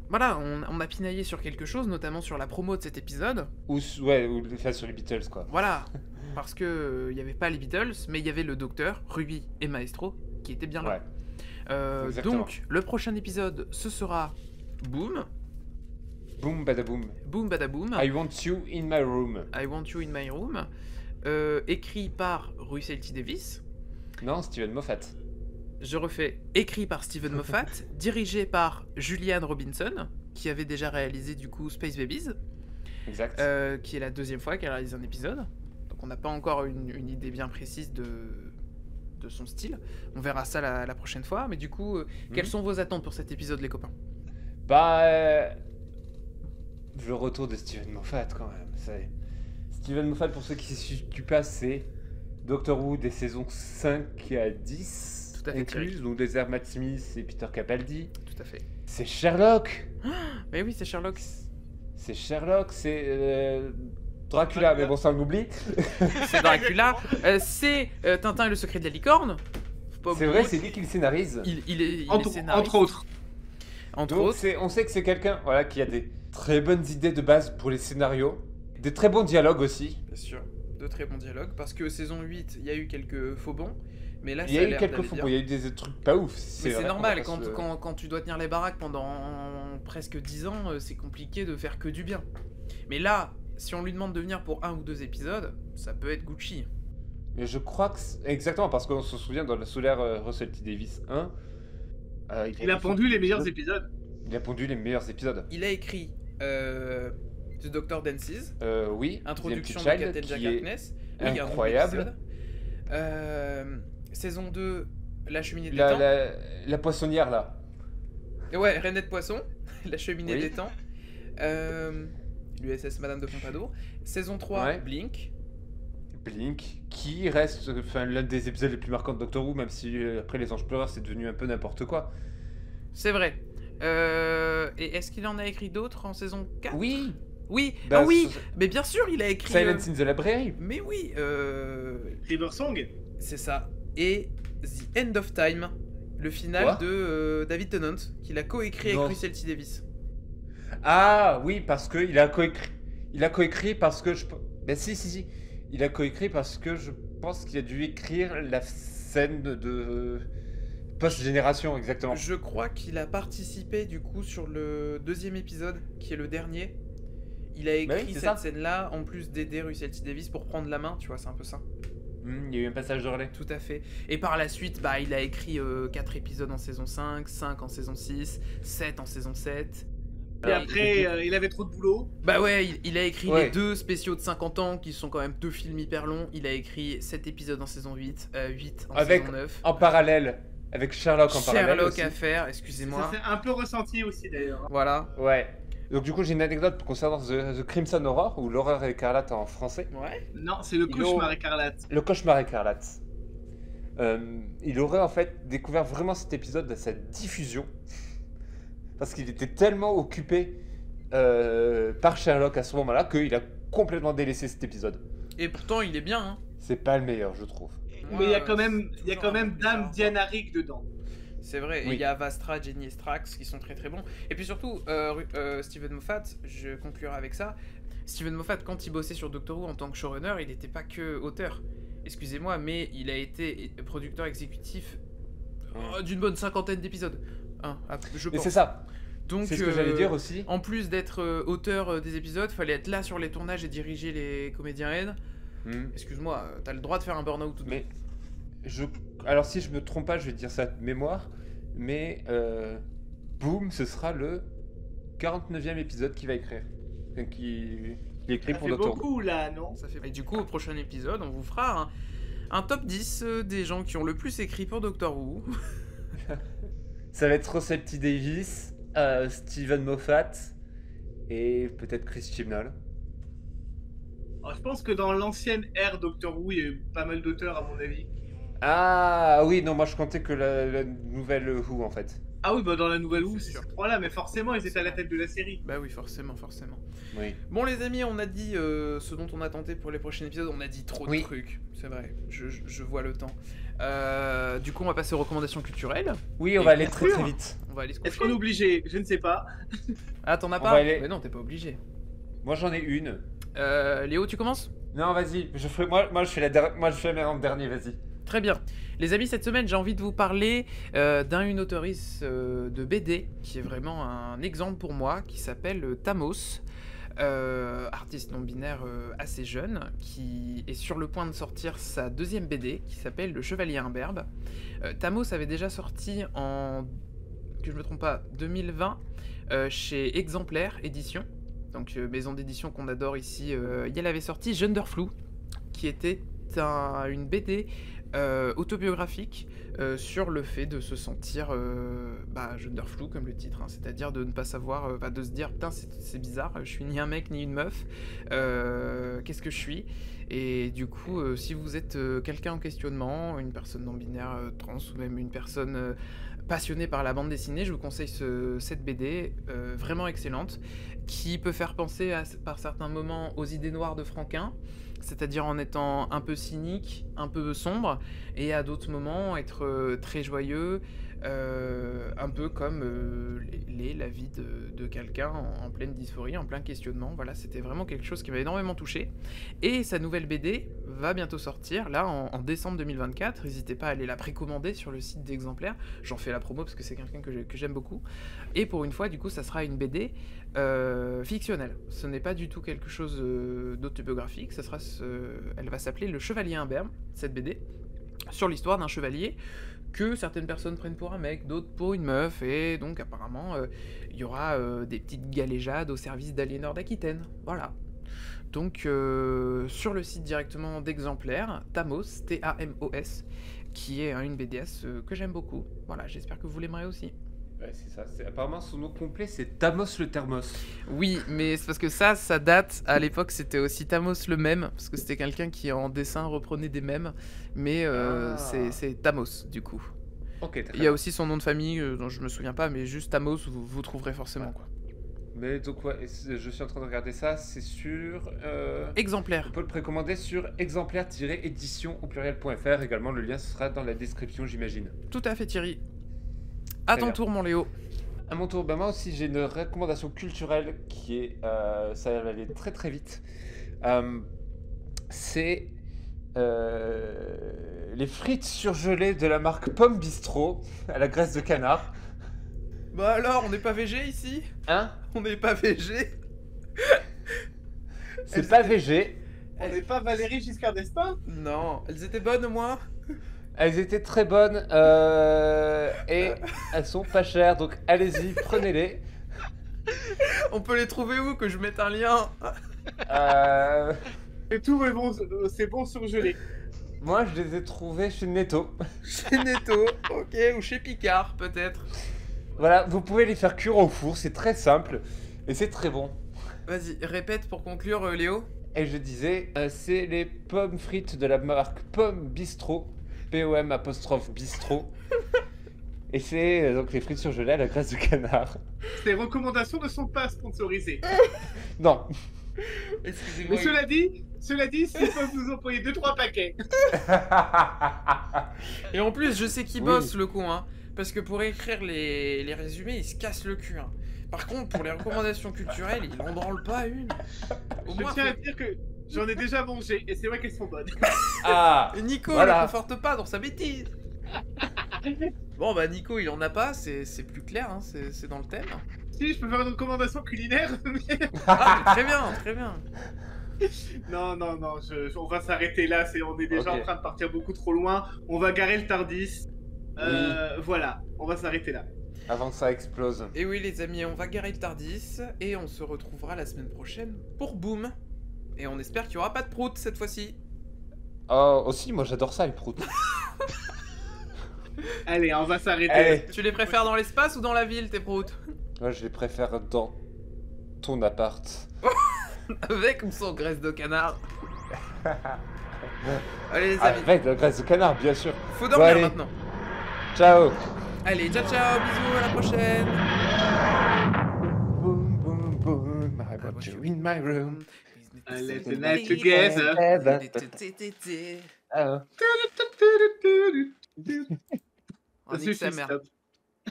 voilà, on a pinaillé sur quelque chose, notamment sur la promo de cet épisode. Ou le fait sur les Beatles, quoi. Voilà, parce que il y avait pas les Beatles, mais il y avait le Docteur, Ruby et Maestro qui étaient bien là. Ouais. Donc, le prochain épisode, ce sera Boom. Boom badaboom. Boom badaboom. I want you in my room. I want you in my room. Écrit par Russell T. Davies. Non, Steven Moffat. Je refais, écrit par Steven Moffat, dirigé par Julianne Robinson, qui avait déjà réalisé du coup Space Babies. Exact. Qui est la deuxième fois qu'elle réalise un épisode. Donc on n'a pas encore une idée bien précise de son style. On verra ça la prochaine fois. Mais du coup, quelles sont vos attentes pour cet épisode, les copains? Le retour de Steven Moffat quand même. Steven Moffat, pour ceux qui ne suivent pas, c'est Doctor Who des saisons 5 à 10 tout à fait incluses, donc des airs Matt Smith et Peter Capaldi. Tout à fait. C'est Sherlock. Mais oui, c'est Sherlock. C'est Sherlock, c'est Dracula, mais bon, ça on oublie. C'est Dracula. C'est Tintin et le secret de la licorne. C'est vrai, c'est lui qui le scénarise. Il est scénariste. Entre autres. Donc, on sait que c'est quelqu'un qui a des très bonnes idées de base pour les scénarios. Des très bons dialogues aussi. Bien sûr, de très bons dialogues. Parce que saison 8, il y a eu quelques faux bons. Mais là, il y a eu quelques faux bons, il y a eu des trucs pas ouf. Mais c'est normal, quand tu dois tenir les baraques pendant presque 10 ans, c'est compliqué de faire que du bien. Mais là, si on lui demande de venir pour 1 ou 2 épisodes, ça peut être Gucci. Mais je crois que... Exactement, parce qu'on se souvient dans la solaire Russell T. Davies 1... il a pondu les meilleurs épisodes. Il a pondu les meilleurs épisodes. Il a écrit The Doctor Dances. Oui. Introduction de Captain Jack Harkness. Oui, incroyable. Saison 2, La cheminée des temps. La poissonnière, là. Ouais, Rainette Poisson. La cheminée des temps. L'USS Madame de Pompadour. Saison 3, Blink. Blink, qui reste l'un des épisodes les plus marquants de Doctor Who, même si après Les Anges Pleureurs, c'est devenu un peu n'importe quoi. C'est vrai. Et est-ce qu'il en a écrit d'autres en saison 4? Oui. Oui, ah oui, mais bien sûr, il a écrit... Silence in the Library. Mais oui, River Song. C'est ça. Et The End of Time, le final de David Tennant, qu'il a coécrit avec Russell T. Davies. Ah oui, parce qu'il a coécrit... Il a coécrit parce que Ben si. Il a coécrit parce que je pense qu'il a dû écrire la scène de post-génération, exactement. Je crois qu'il a participé du coup sur le 2e épisode, qui est le dernier. Il a écrit c'est cette ça. scène-là, en plus d'aider Russell T Davies pour prendre la main, tu vois, c'est un peu ça. Il y a eu un passage de relais. Tout à fait. Et par la suite, il a écrit 4 épisodes en saison 5, 5 en saison 6, 7 en saison 7. Et après, il avait trop de boulot. Bah ouais, il a écrit Ouais. les 2 spéciaux de 50 ans, qui sont quand même 2 films hyper longs. Il a écrit 7 épisodes en saison 8, 8 en Avec, saison 9. en parallèle, avec Sherlock en parallèle Sherlock aussi. à faire, Ça excusez-moi. s'est un peu ressenti aussi d'ailleurs. Voilà. Ouais. Donc du coup, j'ai une anecdote concernant The Crimson Horror, ou l'horreur écarlate en français. Ouais. Non, c'est le cauchemar écarlate. Le cauchemar écarlate. Il aurait en fait découvert vraiment cet épisode à sa diffusion, parce qu'il était tellement occupé par Sherlock à ce moment-là qu'il a complètement délaissé cet épisode. Et pourtant, il est bien, hein. C'est pas le meilleur, je trouve. Mais il y a quand Ouais, même, c'est il y a toujours quand un même peu Dame bizarre. Diana Rigg dedans. C'est vrai, et Oui. il y a Vastra, Jenny et Strax qui sont très très bons. Et puis surtout, Steven Moffat, je conclurai avec ça. Steven Moffat, quand il bossait sur Doctor Who en tant que showrunner, il n'était pas que auteur. Excusez-moi, mais il a été producteur exécutif d'une bonne 50aine d'épisodes. Je Et pense. c'est ça. Donc, C'est ce que j'allais dire aussi. en plus d'être auteur des épisodes, fallait être là sur les tournages et diriger les comédiens aides. Excuse-moi, t'as le droit de faire un burn-out. Mais alors si je me trompe pas, je vais dire ça de mémoire, mais boum, ce sera le 49e épisode qu'il va écrire. Donc, il écrit Ça pour fait Doctor Who. beaucoup là, non? Ça fait... Et du coup, au prochain épisode, on vous fera un top 10 des gens qui ont le plus écrit pour Doctor Who. Ça va être Russell T Davies, Steven Moffat et peut-être Chris Chibnall. Alors, je pense que dans l'ancienne ère Doctor Who, il y a eu pas mal d'auteurs à mon avis. Ah oui, non, moi je comptais que la nouvelle Who en fait. Ah oui, bah dans la nouvelle Who, C'est c'est sûr. ces trois-là, mais forcément, ils étaient à la tête de la série. Bah oui, forcément. Oui. Bon les amis, on a dit ce dont on a tenté pour les prochains épisodes, on a dit trop de Oui. trucs, c'est vrai, je vois le temps. Du coup, on va passer aux recommandations culturelles. Oui, on Et va aller bien très sûr. très vite. On va aller se Est-ce coucher. qu'on est obligé? Je ne sais pas. Ah, t'en as On pas? va aller- Mais non, t'es pas obligé. Moi j'en ai une. Léo, tu commences? Non, vas-y, moi je fais moi je fais la en dernier, vas-y. Très bien. Les amis, cette semaine, j'ai envie de vous parler d'une auteurice de BD qui est vraiment un exemple pour moi, qui s'appelle Tamos, artiste non-binaire assez jeune, qui est sur le point de sortir sa 2e BD, qui s'appelle Le Chevalier Imberbe. Tamos avait déjà sorti en, que je me trompe pas, 2020, chez Exemplaire Édition, donc maison d'édition qu'on adore ici. Elle avait sorti Genderflou, qui était une BD autobiographique sur le fait de se sentir genderflou comme le titre, hein, c'est-à-dire de ne pas savoir, de se dire putain c'est bizarre, je suis ni un mec ni une meuf, qu'est-ce que je suis? Et du coup, si vous êtes quelqu'un en questionnement, une personne non binaire, trans ou même une personne passionnée par la bande dessinée, je vous conseille cette BD vraiment excellente, qui peut faire penser par certains moments aux idées noires de Franquin, c'est-à-dire en étant un peu cynique, un peu sombre, et à d'autres moments être très joyeux, un peu comme la vie de quelqu'un en pleine dysphorie, en plein questionnement. Voilà, c'était vraiment quelque chose qui m'a énormément touché. Et sa nouvelle BD va bientôt sortir, là, en décembre 2024. N'hésitez pas à aller la précommander sur le site d'Exemplaire. J'en fais la promo parce que c'est quelqu'un que j'aime beaucoup. Et pour une fois, du coup, ça sera une BD fictionnelle. Ce n'est pas du tout quelque chose d'autobiographique. Elle va s'appeler Le Chevalier Imberbe, cette BD, sur l'histoire d'un chevalier que certaines personnes prennent pour un mec, d'autres pour une meuf, et donc apparemment il y aura des petites galéjades au service d'Aliénor d'Aquitaine. Voilà. Donc sur le site directement d'Exemplaire, Tamos, T-A-M-O-S, qui est une BDS que j'aime beaucoup. Voilà, j'espère que vous l'aimerez aussi. Ouais, c'est ça. Apparemment, son nom complet, c'est Tamos le Thermos. Oui, mais c'est parce que ça date. À l'époque, c'était aussi Tamos le mème, parce que c'était quelqu'un qui en dessin reprenait des mèmes, mais c'est Tamos du coup. Ok, très Il y a aussi son nom de famille dont je me souviens pas, mais juste Tamos, vous trouverez forcément Ouais. quoi. Mais donc, ouais, je suis en train de regarder ça, c'est sur. Exemplaire. On peut le précommander sur exemplaire-édition au pluriel.fr. Également, le lien sera dans la description, j'imagine. Tout à fait, Thierry. À Très ton bien. tour, mon Léo. À mon tour, ben moi aussi j'ai une recommandation culturelle qui est, ça va aller très très vite. C'est les frites surgelées de la marque Pomme Bistrot à la graisse de canard. Bah alors, on n'est pas VG ici? Hein? On n'est pas VG? C'est Elles pas étaient- végé. On n'est pas Valérie Giscard d'Estaing? Non, elles étaient bonnes au moins? Elles étaient très bonnes et elles sont pas chères, donc allez-y, prenez-les. On peut les trouver où, que je mette un lien? Et tout est bon, c'est bon surgelé. Moi, je les ai trouvées chez Netto. Chez Netto, ok, ou chez Picard peut-être. Voilà, vous pouvez les faire cuire au four, c'est très simple et c'est très bon. Vas-y, répète pour conclure, Léo. Et je disais, c'est les pommes frites de la marque Pomme Bistrot, POM apostrophe Bistrot. Et c'est donc les frites surgelées à la graisse de canard. Ces recommandations ne sont pas sponsorisées. Non. Excusez-moi. Mais cela dit, s'ils peuvent nous envoyer 2-3 paquets. Et en plus, je sais qui Oui. bosse le con, hein. Parce que pour écrire les résumés, il se casse le cul, hein. Par contre, pour les recommandations culturelles, il en branle pas une. Au Je moins, tiens à dire que j'en ai déjà mangé et c'est vrai qu'elles sont bonnes. Ah. Et Nico Voilà. ne conforte pas dans sa bêtise. Bon bah Nico il en a pas, c'est plus clair, hein, c'est dans le thème. Si, je peux faire une recommandation culinaire. Ah mais très bien, très bien. Non, on va s'arrêter là. On est déjà Ok. en train de partir beaucoup trop loin. On va garer le Tardis. Voilà, on va s'arrêter là. Avant que ça explose. Et oui les amis, on va garer le Tardis et on se retrouvera la semaine prochaine pour Boom. Et on espère qu'il y aura pas de prout cette fois-ci. Oh, aussi, moi j'adore ça, les proutes. Allez, on va s'arrêter. Allez. Tu les préfères dans l'espace ou dans la ville tes proutes? Moi, je les préfère dans ton appart. Avec ou sans graisse de canard? Allez les amis, Avec de la graisse de canard, bien sûr. faut dormir allez. maintenant. Ciao. Allez, ciao ciao, bisous, à la prochaine. Boom, boom, boom. I want you in my room. Let's the night together. Ah, En Ça suffit, XMR. stop.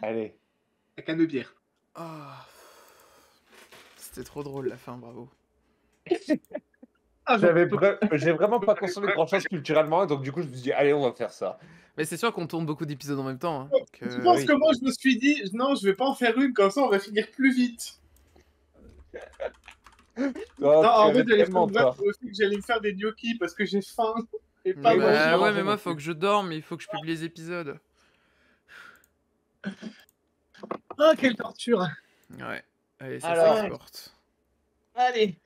allez. La canne de bière. Ah. C'était trop drôle la fin, bravo. Ah, J'ai vraiment pas consommé grand chose culturellement, donc du coup, je me suis dit, allez, on va faire ça. Mais c'est sûr qu'on tourne beaucoup d'épisodes en même temps. Hein, Je pense oui. que moi, je me suis dit, non, je vais pas en faire une, comme ça, on va finir plus vite. Oh, Non, en tu fait, avais j'allais tellement faire peur. aussi que j'allais me faire des gnocchis parce que j'ai faim. Et pas Oui, manger. bah, ouais, manger mais moi, non faut plus. que je dorme, il faut que je publie les épisodes. Ah, quelle torture. Ouais. Allez, ça Alors. se porte. Allez.